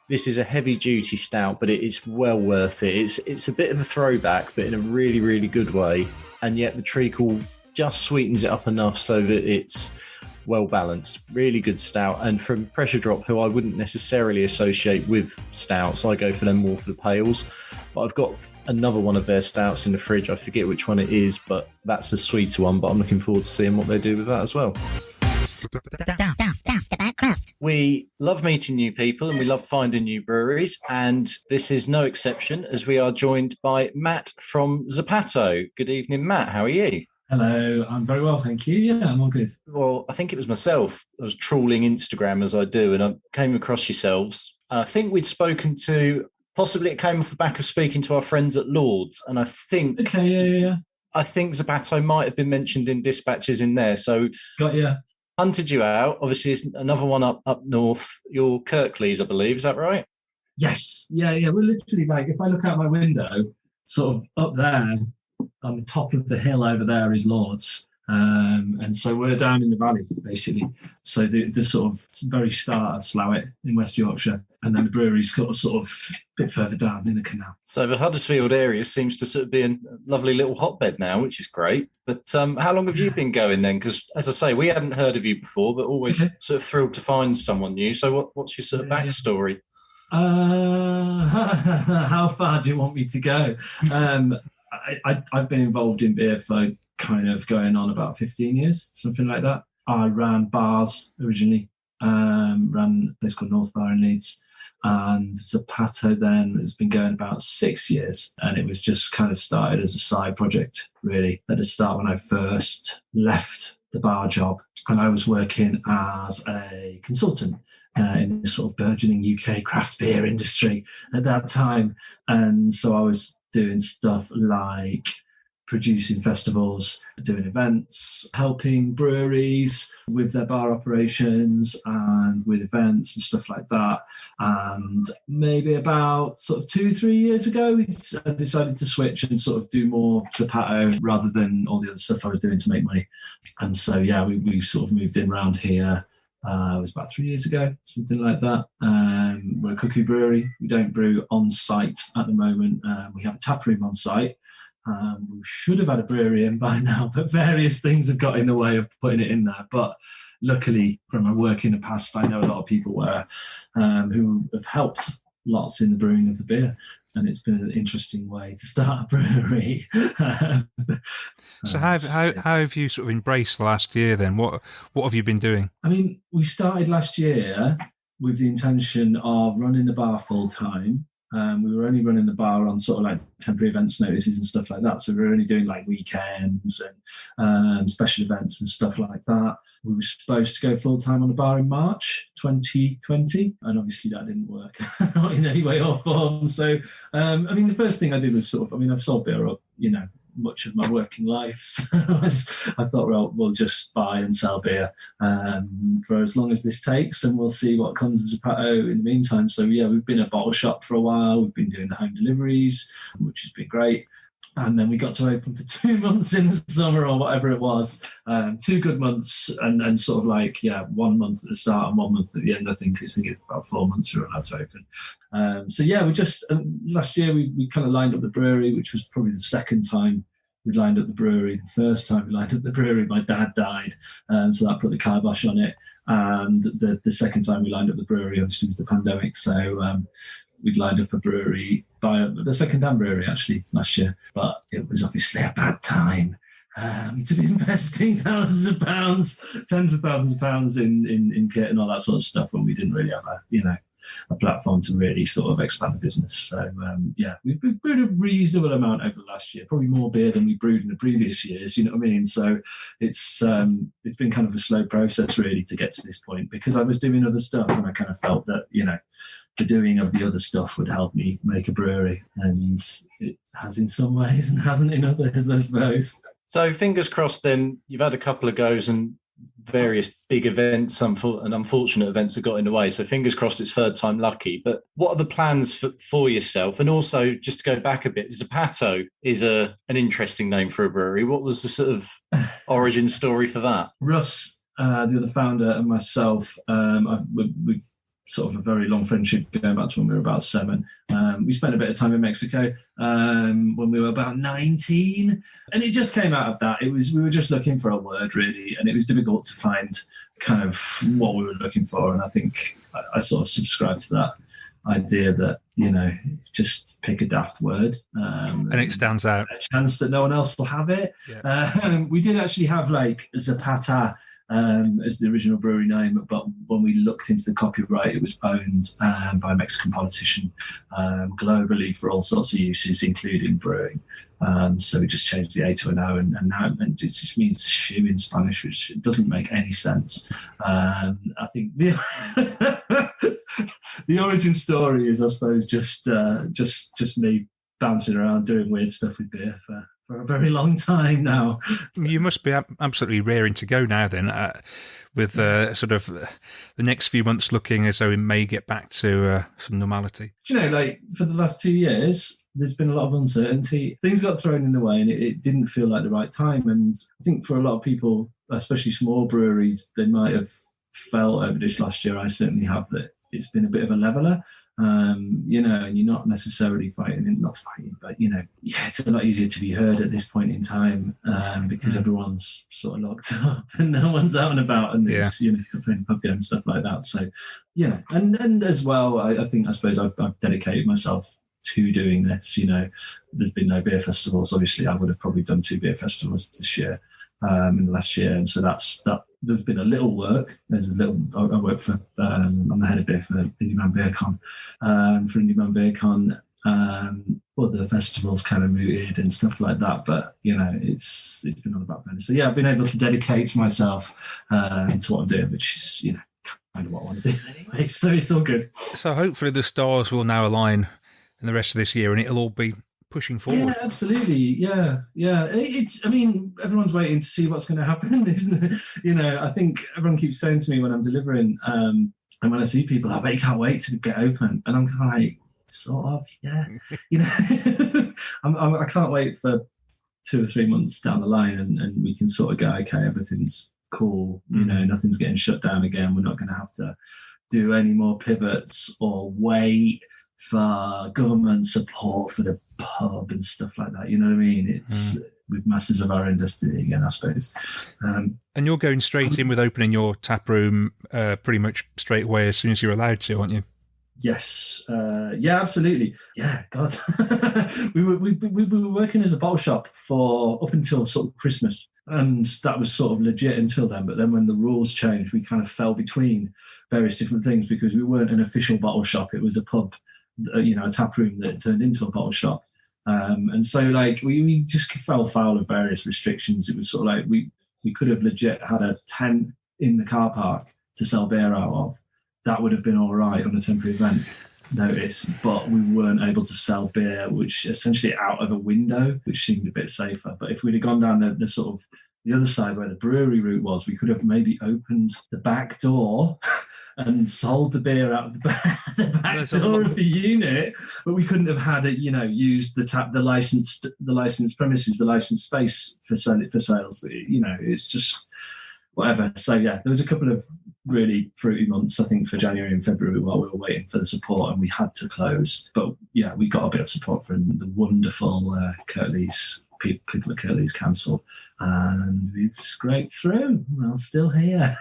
[SPEAKER 2] a heavy duty stout, but it's well worth it. It's a bit of a throwback, but in a really, really good way. And yet the treacle just sweetens it up enough so that it's well balanced. Really good stout. And from Pressure Drop, who I wouldn't necessarily associate with stouts, I go for them more for the pales. But I've got another one of their stouts in the fridge. I forget which one it is, but that's a sweeter one. But I'm looking forward to seeing what they do with that as well. Daftaboutcraft. We love meeting new people and we love finding new breweries, and this is no exception as we are joined by Matt from Zapato. Good evening, Matt. How are you?
[SPEAKER 4] Hello, I'm very well, thank you. Yeah, I'm all good.
[SPEAKER 2] Well, I think it was myself. I was trawling Instagram as I do, and I came across yourselves. I think we'd spoken to, possibly it came off the back of speaking to our friends at Lord's, and I think...
[SPEAKER 4] Okay, yeah.
[SPEAKER 2] I think Zapato might have been mentioned in dispatches in there, so...
[SPEAKER 4] Got you.
[SPEAKER 2] Hunted you out. Obviously, it's another one up north. You're Kirklees, I believe. Is that right?
[SPEAKER 4] Yes. Yeah. We're literally, like, if I look out my window, sort of up there on the top of the hill over there is Lord's, And so we're down in the valley, basically. So the sort of very start of Slough in West Yorkshire, and then the brewery's got a sort of bit further down in the canal.
[SPEAKER 2] So the Huddersfield area seems to sort of be a lovely little hotbed now, which is great. But how long have you been going then? Because, as I say, we hadn't heard of you before, but always sort of thrilled to find someone new. So what's your sort of backstory?
[SPEAKER 4] How far do you want me to go? I've been involved in beer for kind of going on about 15 years, something like that. I ran bars originally, ran a place called North Bar in Leeds, and Zapato then has been going about 6 years, and it was just kind of started as a side project, really, at the start when I first left the bar job, and I was working as a consultant in the sort of burgeoning UK craft beer industry at that time. And so I was doing stuff like producing festivals, doing events, helping breweries with their bar operations and with events and stuff like that. And maybe about sort of 2-3 years ago, I decided to switch and sort of do more Zapato rather than all the other stuff I was doing to make money. And so, yeah, we sort of moved in around here. It was about 3 years ago, something like that. We're a cookie brewery. We don't brew on site at the moment. We have a tap room on site. We should have had a brewery in by now, but various things have got in the way of putting it in there. But luckily, from my work in the past, I know a lot of people who have helped lots in the brewing of the beer. And it's been an interesting way to start a brewery.
[SPEAKER 1] So how have you sort of embraced the last year then? What have you been doing?
[SPEAKER 4] I mean, we started last year with the intention of running the bar full time. We were only running the bar on sort of like temporary events notices and stuff like that. So we were only doing like weekends and special events and stuff like that. We were supposed to go full time on the bar in March 2020, and obviously that didn't work not in any way or form. So, I mean, the first thing I did was I've sold beer up, much of my working life. So I thought, well, we'll just buy and sell beer for as long as this takes, and we'll see what comes of Zapato in the meantime. So yeah, we've been a bottle shop for a while. We've been doing the home deliveries, which has been great. And then we got to open for 2 months in the summer or whatever it was. 2 good months and sort of like, 1 month at the start and 1 month at the end. I think it's about 4 months we were allowed to open. So yeah, we just, last year we kind of lined up the brewery, which was probably the second time we lined up the brewery. The first time we lined up the brewery, my dad died. So that put the kibosh on it. And the second time we lined up the brewery, obviously, was the pandemic. So we'd lined up a brewery, the second-hand brewery, actually, last year. But it was obviously a bad time to be investing thousands of pounds, tens of thousands of pounds in kit and all that sort of stuff when we didn't really have a platform to really sort of expand the business. So, we've brewed a reasonable amount over the last year, probably more beer than we brewed in the previous years, you know what I mean? So it's been kind of a slow process, really, to get to this point, because I was doing other stuff and I kind of felt that, the doing of the other stuff would help me make a brewery, and it has in some ways and hasn't in others, I suppose.
[SPEAKER 2] So fingers crossed then, you've had a couple of goes and various big events and unfortunate events have got in the way. So fingers crossed it's third time lucky. But what are the plans for yourself? And also, just to go back a bit, Zapato is an interesting name for a brewery. What was the sort of origin story for that?
[SPEAKER 4] Russ, the other founder, and myself, we've sort of a very long friendship going back to when we were about 7. We spent a bit of time in Mexico when we were about 19, and it just came out of that. We were just looking for a word, really, and it was difficult to find kind of what we were looking for. And I think I sort of subscribed to that idea that, just pick a daft word.
[SPEAKER 1] And it stands out.
[SPEAKER 4] A chance that no one else will have it. Yeah. We did actually have like Zapata as the original brewery name, but when we looked into the copyright, it was owned by a Mexican politician globally for all sorts of uses, including brewing. So we just changed the A to an O, and now it just means shoe in Spanish, which doesn't make any sense. I think the origin story is, I suppose, just me bouncing around doing weird stuff with beer for for a very long time now.
[SPEAKER 1] You must be absolutely raring to go now then, with sort of the next few months looking as though we may get back to some normality.
[SPEAKER 4] You know, like for the last 2 years, there's been a lot of uncertainty. Things got thrown in the way and it didn't feel like the right time. And I think for a lot of people, especially small breweries, they might have felt over this last year, I certainly have, that it's been a bit of a leveler. You know, and you're not necessarily not fighting, but, you know, yeah, it's a lot easier to be heard at this point in time because everyone's sort of locked up and no one's out and about and it's, you know, playing pub games and stuff like that. So, you know, and as well, I suppose I've dedicated myself to doing this. You know, there's been no beer festivals. Obviously, I would have probably done 2 beer festivals this year, in the last year. And so that's that. There's been a little work. There's a little. I work for. I'm the head of beer for Indie Man Beer Con. For Indie Man Beer Con, other festivals kind of mooted and stuff like that. But you know, it's been all about business. So yeah, I've been able to dedicate myself to what I'm doing, which is, you know, kind of what I want to do anyway. So it's all good.
[SPEAKER 1] So hopefully the stars will now align in the rest of this year, and it'll all be pushing forward.
[SPEAKER 4] Yeah, absolutely. Yeah. I mean, everyone's waiting to see what's going to happen, isn't it? You know, I think everyone keeps saying to me when I'm delivering, and when I see people, I bet you can't wait to get open. And I'm kind of like, sort of, yeah. You know, I can't wait for 2 or 3 months down the line and we can sort of go, okay, everything's cool. You know, nothing's getting shut down again. We're not going to have to do any more pivots or wait for government support for the pub and stuff like that. You know what I mean? It's with masses of our industry again, I suppose.
[SPEAKER 1] And you're going straight in with opening your tap room pretty much straight away as soon as you're allowed to, aren't you?
[SPEAKER 4] Yes. Yeah, absolutely. Yeah, God. we were working as a bottle shop for up until sort of Christmas. And that was sort of legit until then. But then when the rules changed, we kind of fell between various different things because we weren't an official bottle shop. It was a pub, you know, a tap room that turned into a bottle shop. And so like we just fell foul of various restrictions. It was sort of like we could have legit had a tent in the car park to sell beer out of. That would have been all right on a temporary event notice, but we weren't able to sell beer, which essentially out of a window, which seemed a bit safer. But if we'd have gone down the sort of the other side where the brewery route was, we could have maybe opened the back door and sold the beer out of the back door of the unit, but we couldn't have had it, you know, used the licensed premises, the licensed space for sales. You know, it's just whatever. So yeah, there was a couple of really fruity months, I think, for January and February while we were waiting for the support, and we had to close. But yeah, we got a bit of support from the wonderful Kirtleys, people at Kirtleys Council, and we've scraped through. We're still here.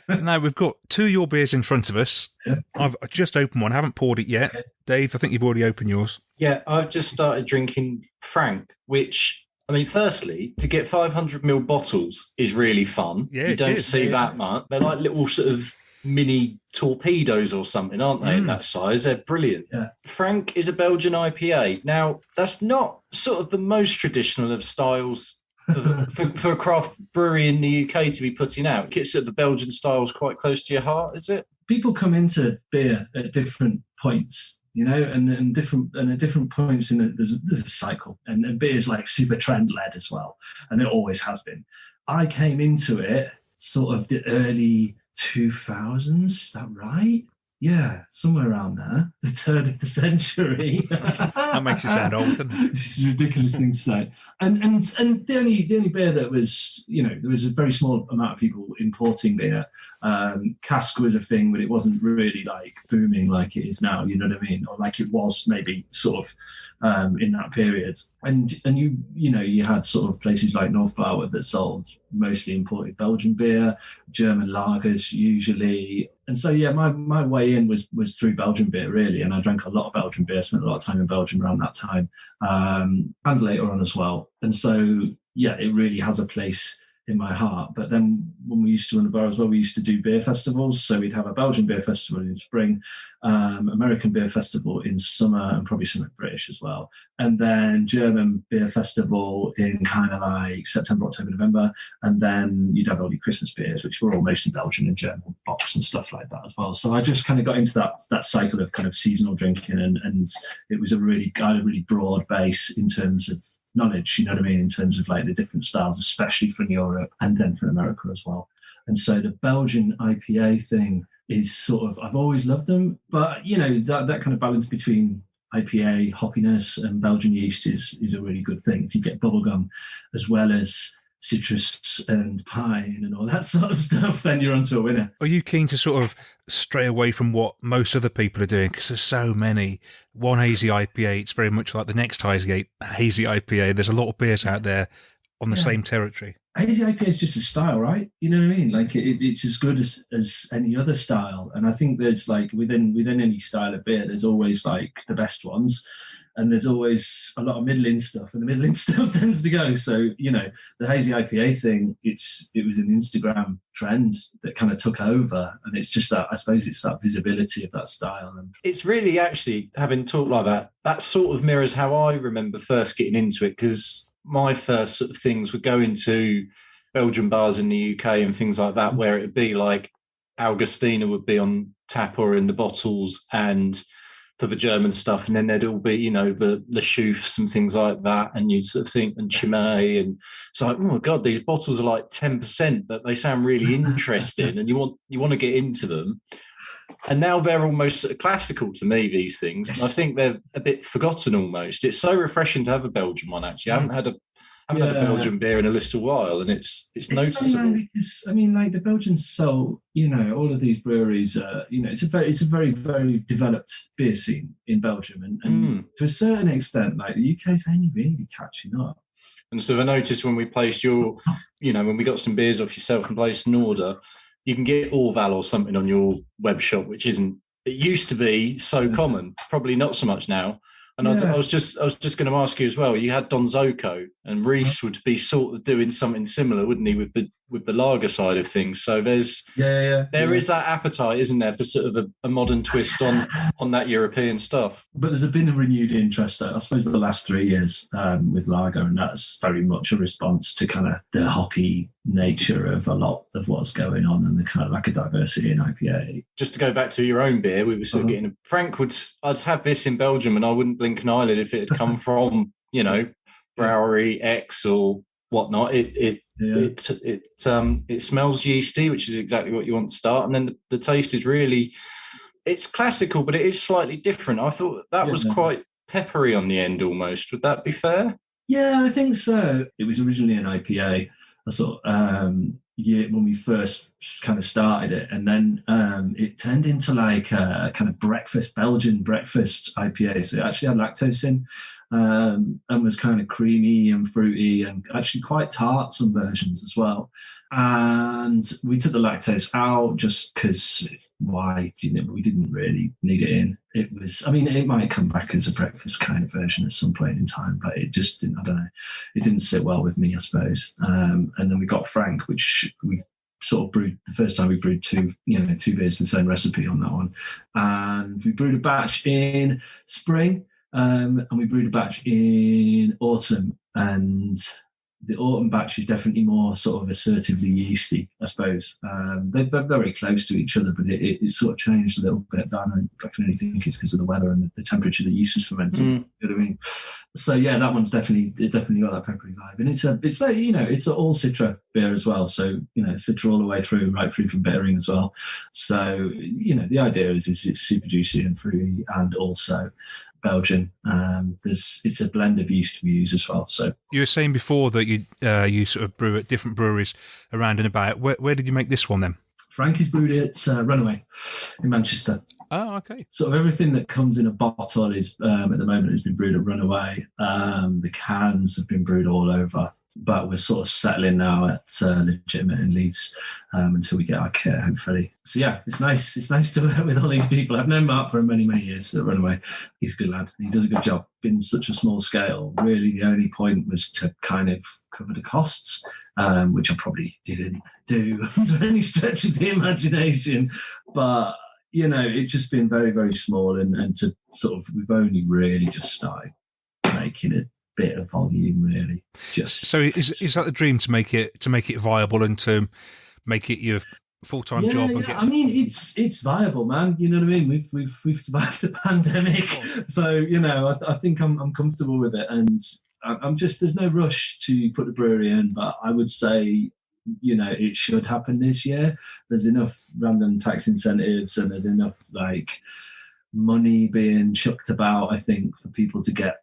[SPEAKER 1] Now we've got 2 of your beers in front of us.
[SPEAKER 4] Yeah.
[SPEAKER 1] I've just opened one, I haven't poured it yet.
[SPEAKER 4] Okay.
[SPEAKER 1] Dave, I think you've already opened yours.
[SPEAKER 2] Yeah, I've just started drinking Frank, which, I mean, firstly, to get 500ml bottles is really fun.
[SPEAKER 1] Yeah,
[SPEAKER 2] you don't see that much. They're like little sort of mini torpedoes or something, aren't they, in that size? They're brilliant.
[SPEAKER 4] Yeah.
[SPEAKER 2] Frank is a Belgian IPA. Now, that's not sort of the most traditional of styles for a craft brewery in the UK to be putting out. It's sort of the Belgian style's quite close to your heart, is it?
[SPEAKER 4] People come into beer at different points, you know, and at different points in it, there's a cycle, and beer is like super trend led as well, and it always has been. I came into it sort of the early 2000s, is that right? Yeah, somewhere around there, the turn of the century.
[SPEAKER 1] That makes you sound old, doesn't it?
[SPEAKER 4] It's a ridiculous thing to say. And the only beer that was, you know, there was a very small amount of people importing beer. Cask was a thing, but it wasn't really like booming like it is now. You know what I mean? Or like it was maybe sort of in that period. And you know, you had sort of places like North Barwood that sold mostly imported Belgian beer, German lagers usually. And so, yeah, my way in was through Belgian beer, really. And I drank a lot of Belgian beer, spent a lot of time in Belgium around that time, and later on as well. And so, yeah, it really has a place in my heart. But then when we used to run the bar as well, we used to do beer festivals. So we'd have a Belgian beer festival in spring, American beer festival in summer, and probably something British as well. And then German beer festival in kind of like September, October, November. And then you'd have all your Christmas beers, which were all mostly Belgian and German box and stuff like that as well. So I just kind of got into that cycle of kind of seasonal drinking, and it was a really broad base in terms of knowledge, you know what I mean, in terms of like the different styles, especially from Europe and then from America as well. And so the Belgian IPA thing is sort of, I've always loved them, but you know, that kind of balance between IPA hoppiness and Belgian yeast is a really good thing. If you get bubblegum as well as citrus and pine and all that sort of stuff, then you're onto a winner.
[SPEAKER 1] Are you keen to sort of stray away from what most other people are doing? Because there's so many. One hazy IPA, it's very much like the next hazy IPA. There's a lot of beers out there on the same territory.
[SPEAKER 4] Hazy IPA is just a style, right? You know what I mean? Like it's as good as any other style. And I think there's like within any style of beer, there's always like the best ones. And there's always a lot of middling stuff, and the middling stuff tends to go. So, you know, the hazy IPA thing, it was an Instagram trend that kind of took over. And it's just that, I suppose it's that visibility of that style. And
[SPEAKER 2] it's really actually, having talked like that sort of mirrors how I remember first getting into it, because my first sort of things were going to Belgian bars in the UK and things like that, where it'd be like Augustina would be on tap or in the bottles, and for the German stuff, and then there'd all be, you know, the Choufs and things like that, and you'd sort of think, and Chimay, and it's like, oh my God, these bottles are like 10%, but they sound really interesting, and you want to get into them. And now they're almost sort of classical to me, these things. And I think they're a bit forgotten almost. It's so refreshing to have a Belgian one, actually. I haven't had a Belgian beer in a little while, and it's noticeable.
[SPEAKER 4] Because, I mean, like the Belgians sell, you know, all of these breweries. You know, it's a very very developed beer scene in Belgium, and to a certain extent, like the UK's only really catching up.
[SPEAKER 2] And so I noticed when we placed when we got some beers off yourself and placed an order, you can get Orval or something on your web shop, which it used to be so common, probably not so much now. And I was just going to ask you as well. You had Don Zoco, and Reese would be sort of doing something similar, wouldn't he, with the lager side of things? So there is that appetite, isn't there, for sort of a modern twist on that European stuff.
[SPEAKER 4] But there's been a renewed interest, I suppose, the last 3 years with lager, and that's very much a response to kind of the hoppy nature of a lot of what's going on and the kind of lack of diversity in IPA.
[SPEAKER 2] Just to go back to your own beer, we were sort of getting I'd have this in Belgium and I wouldn't blink an eyelid if it had come from, you know, Brewery X or whatnot. It smells yeasty, which is exactly what you want to start. And then the taste is really, it's classical, but it is slightly different. I thought that was quite peppery on the end almost. Would that be fair?
[SPEAKER 4] Yeah, I think so. It was originally an IPA. I sort of, when we first kind of started it, and then it turned into like a kind of Belgian breakfast IPA. So it actually had lactose in, and was kind of creamy and fruity and actually quite tart, some versions as well. And we took the lactose out just because we didn't really need it in. It was, I mean, it might come back as a breakfast kind of version at some point in time, but it just didn't, I don't know, it didn't sit well with me, I suppose. And then we got Frank, which we sort of brewed, the first time we brewed two beers, the same recipe on that one. And we brewed a batch in spring, and we brewed a batch in autumn, and the autumn batch is definitely more sort of assertively yeasty, I suppose. They're very close to each other, but it sort of changed a little bit. I can only think it's because of the weather and the temperature the yeast was fermenting. You know what I mean? So yeah, that one's definitely got that peppery vibe, and it's like, you know, it's an all Citra beer as well. So, you know, Citra all the way through, right through from bittering as well. So, you know, the idea is it's super juicy and fruity, and also Belgian. It's a blend of yeast we use as well. So
[SPEAKER 1] you were saying before that you sort of brew at different breweries around and about. Where did you make this one then?
[SPEAKER 4] Frankie's brewed it at Runaway in Manchester.
[SPEAKER 1] Oh, okay.
[SPEAKER 4] Sort of everything that comes in a bottle is at the moment has been brewed at Runaway. The cans have been brewed all over, but we're sort of settling now at Legitimate in Leeds until we get our kit, hopefully. So yeah, it's nice. It's nice to work with all these people. I've known Mark for many, many years at Runaway. He's a good lad. He does a good job. Been such a small scale. Really, the only point was to kind of cover the costs, which I probably didn't do under any stretch of the imagination. But, you know, it's just been very, very small, and to sort of, we've only really just started making it. Bit of volume, really.
[SPEAKER 1] So is that the dream, to make it viable and to make it your full-time job?
[SPEAKER 4] Yeah. I mean, it's viable, man. You know what I mean? We've survived the pandemic, so, you know, I think I'm comfortable with it, and I'm just, there's no rush to put the brewery in, but I would say, it should happen this year. There's enough random tax incentives and there's enough like money being chucked about, I think, for people to get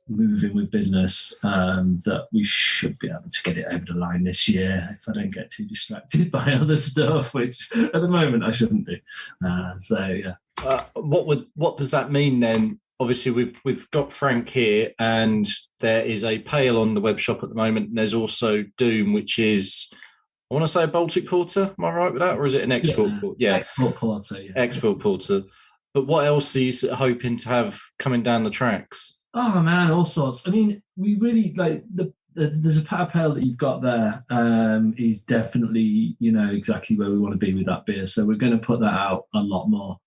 [SPEAKER 4] moving with business, that we should be able to get it over the line this year if I don't get too distracted by other stuff, which at the moment I shouldn't do.
[SPEAKER 2] What does that mean then? Obviously, we've got Frank here, and there is a pale on the web shop at the moment, and there's also Doom, which is, I want to say, a Baltic porter. Am I right with that, or is it an export porter? Yeah,
[SPEAKER 4] export porter. Yeah.
[SPEAKER 2] Export porter. But what else are you hoping to have coming down the tracks?
[SPEAKER 4] Oh man, all sorts. I mean, we really like the Zapato pale that you've got there. Is definitely exactly where we want to be with that beer. So we're going to put that out a lot more.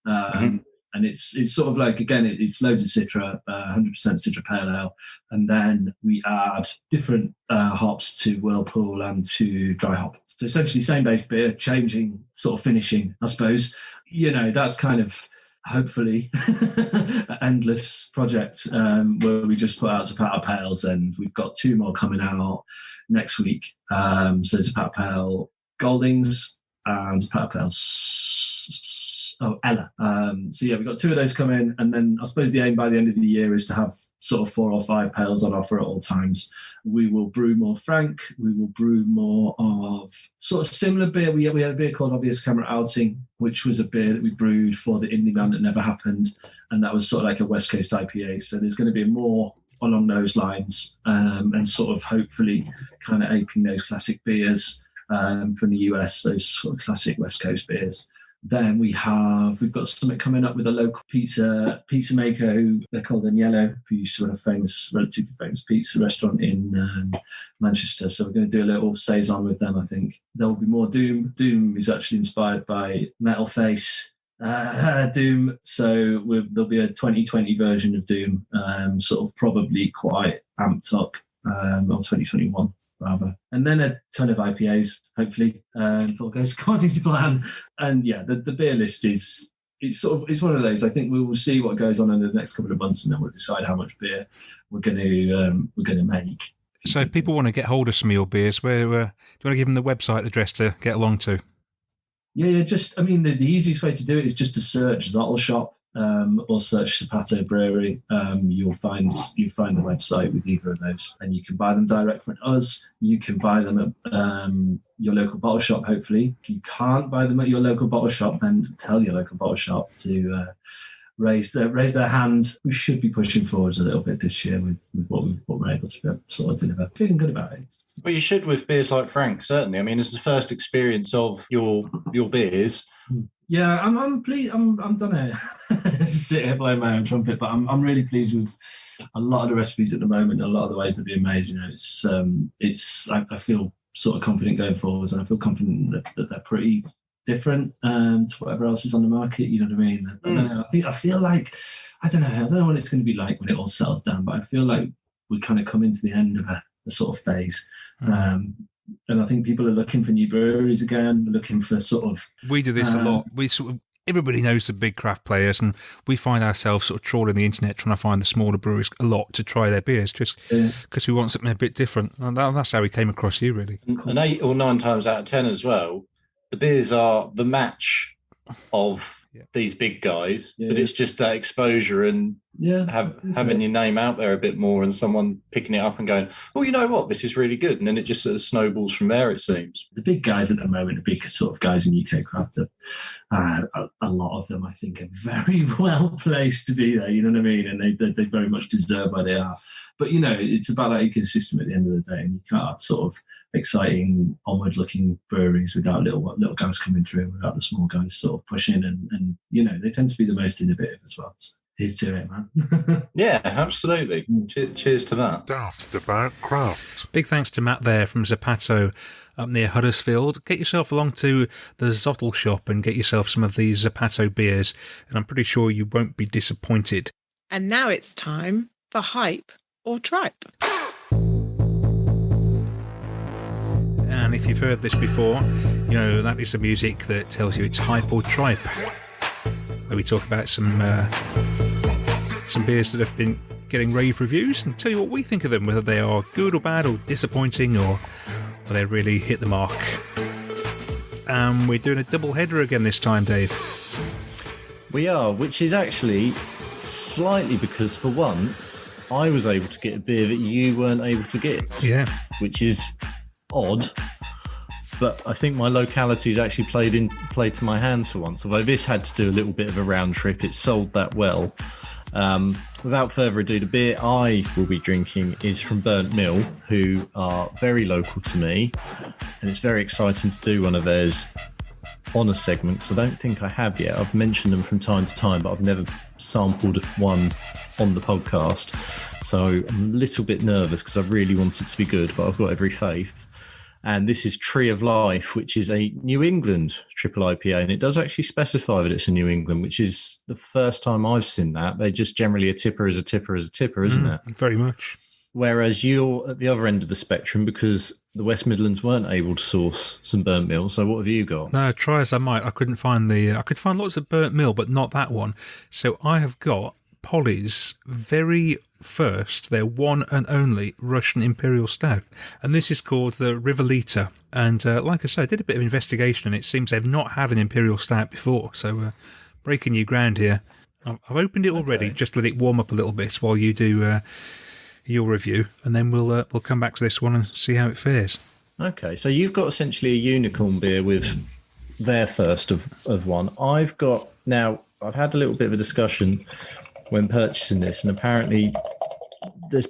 [SPEAKER 4] And it's sort of like, again, it's loads of Citra, 100% Citra Pale Ale. And then we add different hops to Whirlpool and to dry hop. So essentially same base beer, changing sort of finishing, I suppose. That's kind of hopefully an endless project where we just put out Zapato Pales, and we've got 2 more coming out next week. So Zapato Pale Goldings and Zapato Pale Ella. So yeah, we've got 2 of those coming, and then I suppose the aim by the end of the year is to have sort of 4 or 5 pales on offer at all times. We will brew more Frank. We will brew more of sort of similar beer. We had a beer called Obvious Camera Outing, which was a beer that we brewed for the Indie Man That Never Happened, and that was sort of like a West Coast IPA. So there's going to be more along those lines, and sort of hopefully kind of aping those classic beers from the US, those sort of classic West Coast beers. Then we've got something coming up with a local pizza maker who they're called Agnello, who used to run a relatively famous pizza restaurant in Manchester. So we're going to do a little saison with them, I think. There will be more Doom. Doom is actually inspired by Metal Face Doom. So there'll be a 2020 version of Doom, sort of probably quite amped up on 2021. Rather. And then a ton of IPAs, hopefully, if all goes according to plan. And yeah, the beer list it's one of those. I think we will see what goes on in the next couple of months, and then we'll decide how much beer we're going to make.
[SPEAKER 1] So if people want to get hold of some of your beers, where do you want to give them the website address to get along to?
[SPEAKER 4] Yeah. The easiest way to do it is just to search Zottle Shop. Or search Zapato Brewery. You'll find the website with either of those, and you can buy them direct from us. You can buy them at your local bottle shop. Hopefully, if you can't buy them at your local bottle shop, then tell your local bottle shop to raise their hand. We should be pushing forwards a little bit this year with what we're able to sort of deliver. Feeling good about it.
[SPEAKER 2] Well, you should with beers like Frank, certainly. I mean, it's the first experience of your beers.
[SPEAKER 4] Yeah, I'm pleased. I'm done here. Sit here blowing my own trumpet, but I'm really pleased with a lot of the recipes at the moment. A lot of the ways they're being made. I feel sort of confident going forwards, and I feel confident that they're pretty different to whatever else is on the market. You know what I mean? I don't know. I feel like I don't know what it's going to be like when it all settles down, but I feel like we kind of come into the end of a sort of phase. And I think people are looking for new breweries again, looking for sort of...
[SPEAKER 1] We do this a lot. Everybody knows the big craft players, and we find ourselves sort of trawling the internet trying to find the smaller breweries a lot to try their beers, just because we want something a bit different. And that's how we came across you, really.
[SPEAKER 2] And 8 or 9 times out of 10 as well, the beers are the match of these big guys, but it's just that exposure and having your name out there a bit more, and someone picking it up and going, oh, you know what, this is really good, and then it just sort of snowballs from there, it seems.
[SPEAKER 4] The big guys at the moment, the big sort of guys in UK craft, a lot of them I think are very well placed to be there, you know what I mean, and they very much deserve where they are. But it's about that ecosystem at the end of the day, and you can't have sort of exciting onward looking breweries without little guys coming through, without the small guys sort of pushing, and they tend to be the most innovative as well. So here's to it, man.
[SPEAKER 2] Yeah, absolutely. Cheers to that.
[SPEAKER 5] Daftaboutcraft.
[SPEAKER 1] Big thanks to Matt there from Zapato up near Huddersfield. Get yourself along to the Zottle Shop and get yourself some of these Zapato beers, and I'm pretty sure you won't be disappointed.
[SPEAKER 6] And now it's time for Hype or Tripe.
[SPEAKER 1] And if you've heard this before, that is the music that tells you it's Hype or Tripe, where we talk about some beers that have been getting rave reviews and tell you what we think of them, whether they are good or bad or disappointing or they really hit the mark. And we're doing a double header again this time, Dave.
[SPEAKER 2] We are, which is actually slightly because for once I was able to get a beer that you weren't able to get.
[SPEAKER 1] Yeah.
[SPEAKER 2] Which is odd. But I think my locality's actually played to my hands for once, although this had to do a little bit of a round trip. It sold that well. Without further ado, the beer I will be drinking is from Burnt Mill, who are very local to me, and it's very exciting to do one of theirs on a segment, because I don't think I have yet. I've mentioned them from time to time, but I've never sampled one on the podcast, so I'm a little bit nervous because I really want it to be good, but I've got every faith. And this is Tree of Life, which is a New England triple IPA. And it does actually specify that it's a New England, which is the first time I've seen that. They just generally a tipper is a tipper is a tipper, isn't it?
[SPEAKER 1] Very much.
[SPEAKER 2] Whereas you're at the other end of the spectrum because the West Midlands weren't able to source some Burnt Mill. So what have you got?
[SPEAKER 1] No, try as I might, I couldn't find I could find lots of Burnt Mill, but not that one. So I have got Polly's very first, their one and only Russian Imperial Stout. And this is called the Rivalita. And like I said, I did a bit of investigation and it seems they've not had an Imperial Stout before. So breaking new ground here. I've opened it already, just let it warm up a little bit while you do your review. And then we'll come back to this one and see how it fares.
[SPEAKER 2] Okay, so you've got essentially a unicorn beer with their first of one. I've had a little bit of a discussion when purchasing this, and apparently there's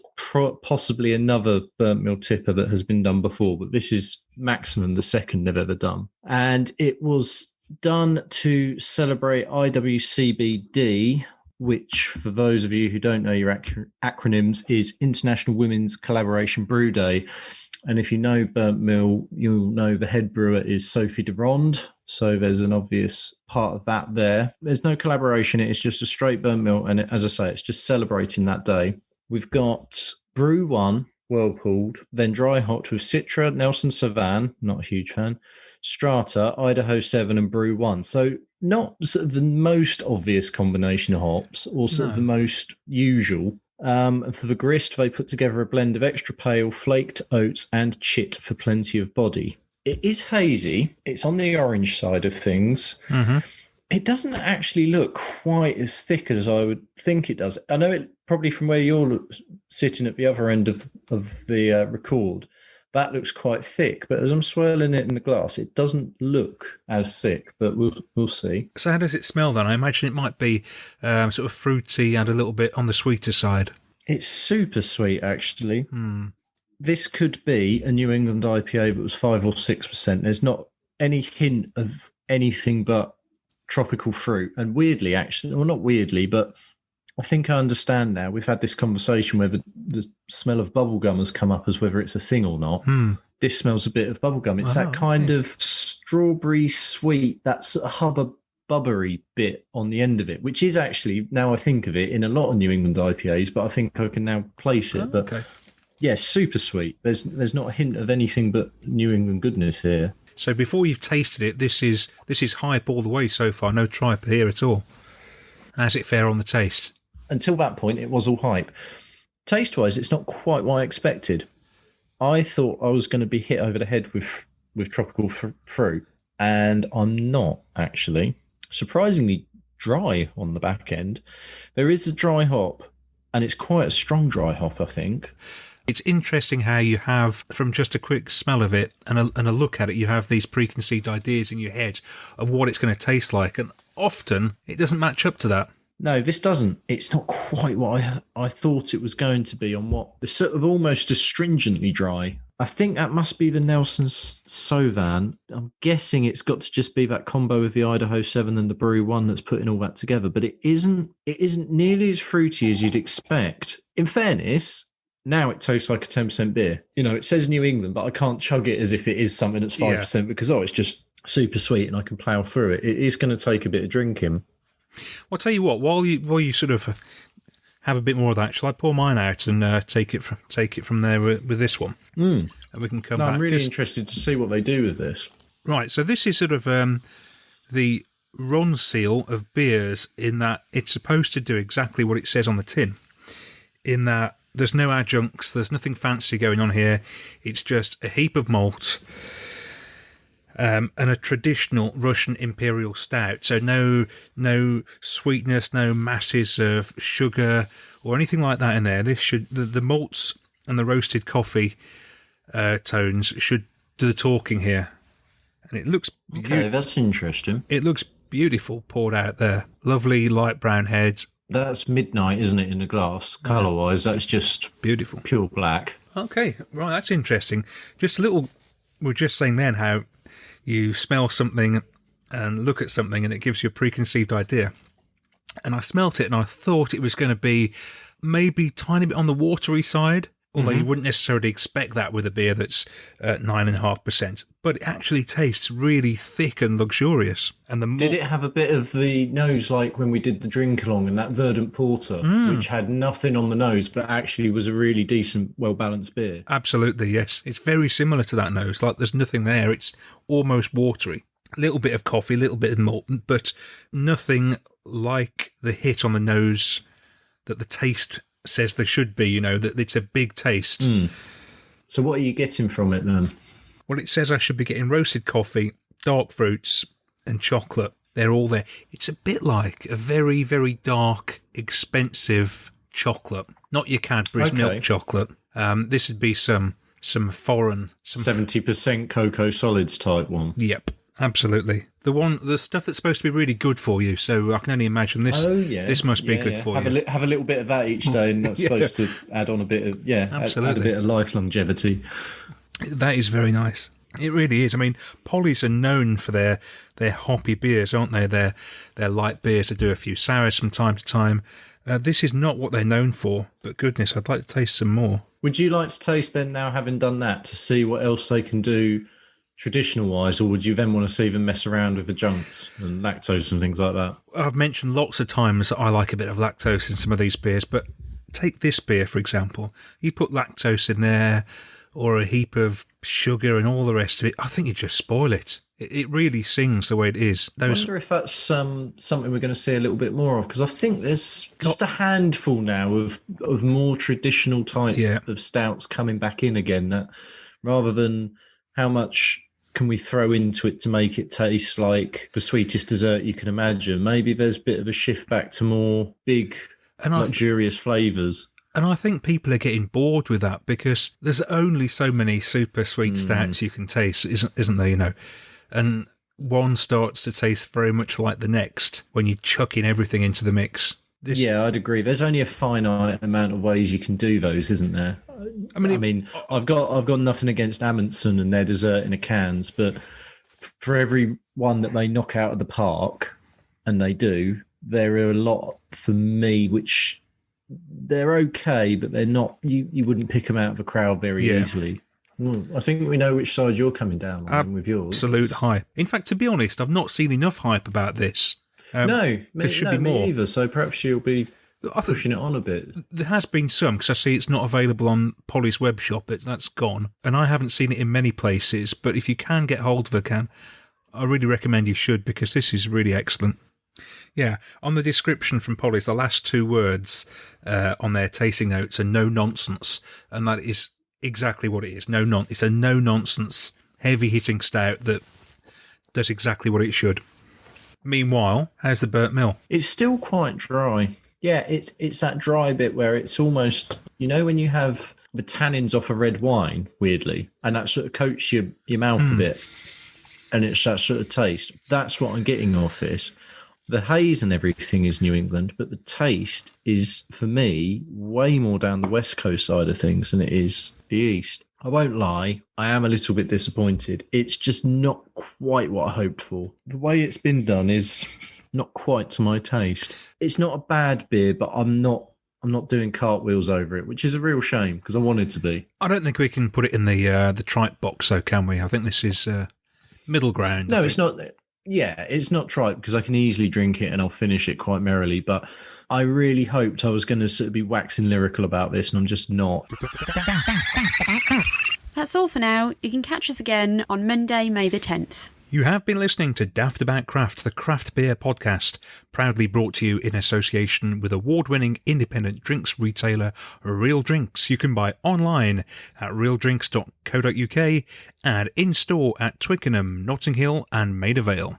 [SPEAKER 2] possibly another Burnt Mill tipper that has been done before, but this is maximum the second they've ever done. And it was done to celebrate IWCBD, which, for those of you who don't know your acronyms, is International Women's Collaboration Brew Day. And if you know Burnt Mill, you'll know the head brewer is Sophie de Ronde. So there's an obvious part of that there. There's no collaboration. It's just a straight Burnt Mill. And as I say, it's just celebrating that day. We've got Brew 1, Whirlpooled, then Dry Hot with Citra, Nelson Savan, not a huge fan, Strata, Idaho 7 and Brew 1. So not sort of the most obvious combination of hops or sort of the most usual. And for the grist, they put together a blend of extra pale, flaked oats and chit for plenty of body. It is hazy. It's on the orange side of things. Mm-hmm. It doesn't actually look quite as thick as I would think it does. I know it probably from where you're sitting at the other end of the record, that looks quite thick. But as I'm swirling it in the glass, it doesn't look as thick. But we'll see.
[SPEAKER 1] So how does it smell then? I imagine it might be sort of fruity and a little bit on the sweeter side.
[SPEAKER 2] It's super sweet, actually. This could be a New England IPA that was 5 or 6%. There's not any hint of anything but tropical fruit. And weirdly, actually, well, not weirdly, but I think I understand now. We've had this conversation where the smell of bubblegum has come up as whether it's a thing or not. This smells a bit of bubblegum. It's that kind of strawberry sweet, that sort of hubba-bubbery bit on the end of it, which is actually, now I think of it, in a lot of New England IPAs, but I think I can now place it. But yeah, super sweet. There's not a hint of anything but New England goodness here.
[SPEAKER 1] So before you've tasted it, this is hype all the way so far. No tripe here at all. How's it fare on the taste?
[SPEAKER 2] Until that point, it was all hype. Taste-wise, it's not quite what I expected. I thought I was going to be hit over the head with tropical fruit, and I'm not, actually. Surprisingly dry on the back end. There is a dry hop, and it's quite a strong dry hop, I think.
[SPEAKER 1] It's interesting how you have, from just a quick smell of it and a look at it, you have these preconceived ideas in your head of what it's going to taste like, and often it doesn't match up to that.
[SPEAKER 2] No, this doesn't. It's not quite what I thought it was going to be on what it's sort of almost astringently dry. I think that must be the Nelson Sauvin. I'm guessing it's got to just be that combo with the Idaho 7 and the Brew 1 that's putting all that together, but it isn't nearly as fruity as you'd expect. In fairness, now it tastes like a 10% beer. You know, it says New England, but I can't chug it as if it is something that's 5% because, it's just super sweet and I can plough through it. It is going to take a bit of drinking.
[SPEAKER 1] Well, I'll tell you what, while you sort of have a bit more of that, shall I pour mine out and take it from there with this one? And we can come back.
[SPEAKER 2] I'm really interested to see what they do with this.
[SPEAKER 1] Right, so this is sort of the Ron seal of beers in that it's supposed to do exactly what it says on the tin. in that there's no adjuncts, there's nothing fancy going on here. It's just a heap of malt and a traditional Russian Imperial Stout. So no sweetness, no masses of sugar or anything like that in there. The malts and the roasted coffee tones should do the talking here. And it looks
[SPEAKER 2] that's interesting.
[SPEAKER 1] It looks beautiful poured out there. Lovely light brown heads.
[SPEAKER 2] That's midnight, isn't it, in the glass? Colour-wise, that's just
[SPEAKER 1] beautiful.
[SPEAKER 2] Pure black.
[SPEAKER 1] Okay, right, that's interesting. Just a little, we were just saying then how you smell something and look at something and it gives you a preconceived idea. And I smelt it and I thought it was going to be maybe a tiny bit on the watery side, although you wouldn't necessarily expect that with a beer that's 9.5%. But it actually tastes really thick and luxurious. And
[SPEAKER 2] did it have a bit of the nose like when we did the drink along and that Verdant Porter, which had nothing on the nose but actually was a really decent, well-balanced beer?
[SPEAKER 1] Absolutely, yes. It's very similar to that nose. Like there's nothing there. It's almost watery. A little bit of coffee, a little bit of malt, but nothing like the hit on the nose that the taste says there should be, that it's a big taste.
[SPEAKER 2] So what are you getting from it then?
[SPEAKER 1] Well, it says I should be getting roasted coffee, dark fruits and chocolate. They're all there. It's a bit like a very, very dark, expensive chocolate. Not your Cadbury's milk chocolate. This would be some foreign...
[SPEAKER 2] 70% cocoa solids type one.
[SPEAKER 1] Yep. Absolutely. The stuff that's supposed to be really good for you, so I can only imagine this. Oh, yeah. This must be good for you.
[SPEAKER 2] Have a little bit of that each day, and that's supposed to add on a bit of,
[SPEAKER 1] absolutely.
[SPEAKER 2] Add a bit of life longevity.
[SPEAKER 1] That is very nice. It really is. I mean, Polly's are known for their hoppy beers, aren't they? Their light beers. They do a few sours from time to time. This is not what they're known for, but goodness, I'd like to taste some more.
[SPEAKER 2] Would you like to taste then, now having done that, to see what else they can do traditional wise, or would you then want to see them mess around with adjuncts and lactose and things like that?
[SPEAKER 1] I've mentioned lots of times that I like a bit of lactose in some of these beers, but take this beer, for example. You put lactose in there or a heap of sugar and all the rest of it, I think you just spoil it. It really sings the way it is.
[SPEAKER 2] I wonder if that's something we're going to see a little bit more of, because I think there's just a handful now of more traditional type of stouts coming back in again, that rather than how much can we throw into it to make it taste like the sweetest dessert you can imagine? Maybe there's a bit of a shift back to more big, luxurious flavours.
[SPEAKER 1] And I think people are getting bored with that because there's only so many super sweet stouts you can taste, isn't there, And one starts to taste very much like the next when you chuck in everything into the mix.
[SPEAKER 2] I'd agree. There's only a finite amount of ways you can do those, isn't there? I mean, I've got nothing against Amundsen and their dessert in a cans, but for every one that they knock out of the park, and they do, there are a lot for me which they're okay, but they're not. You wouldn't pick them out of a crowd very easily. I think we know which side you're coming down on with yours.
[SPEAKER 1] Absolute hype. In fact, to be honest, I've not seen enough hype about this.
[SPEAKER 2] There should be more. Me either, so perhaps you'll be pushing it on a bit.
[SPEAKER 1] There has been some, because I see it's not available on Polly's web shop. That's gone. And I haven't seen it in many places, but if you can get hold of a can, I really recommend you should, because this is really excellent. Yeah, on the description from Polly's, the last two words on their tasting notes are no nonsense, and that is exactly what it is. It's a no-nonsense, heavy-hitting stout that does exactly what it should. Meanwhile, how's the burnt mill?
[SPEAKER 2] It's still quite dry. Yeah, it's that dry bit where it's almost, when you have the tannins off a red wine, weirdly, and that sort of coats your mouth a bit, and it's that sort of taste. That's what I'm getting off this. The haze and everything is New England, but the taste is, for me, way more down the West Coast side of things than it is the East. I won't lie, I am a little bit disappointed. It's just not quite what I hoped for. The way it's been done is not quite to my taste. It's not a bad beer, but I'm not doing cartwheels over it, which is a real shame because I wanted to be.
[SPEAKER 1] I don't think we can put it in the Tripe box, though, can we? I think this is middle ground.
[SPEAKER 2] No, it's not. Yeah, it's not Tripe because I can easily drink it and I'll finish it quite merrily. But I really hoped I was going to sort of be waxing lyrical about this, and I'm just not.
[SPEAKER 7] That's all for now. You can catch us again on Monday, May the 10th.
[SPEAKER 1] You have been listening to Daftaboutcraft, the craft beer podcast, proudly brought to you in association with award-winning independent drinks retailer Real Drinks. You can buy online at realdrinks.co.uk and in-store at Twickenham, Notting Hill and Maida Vale.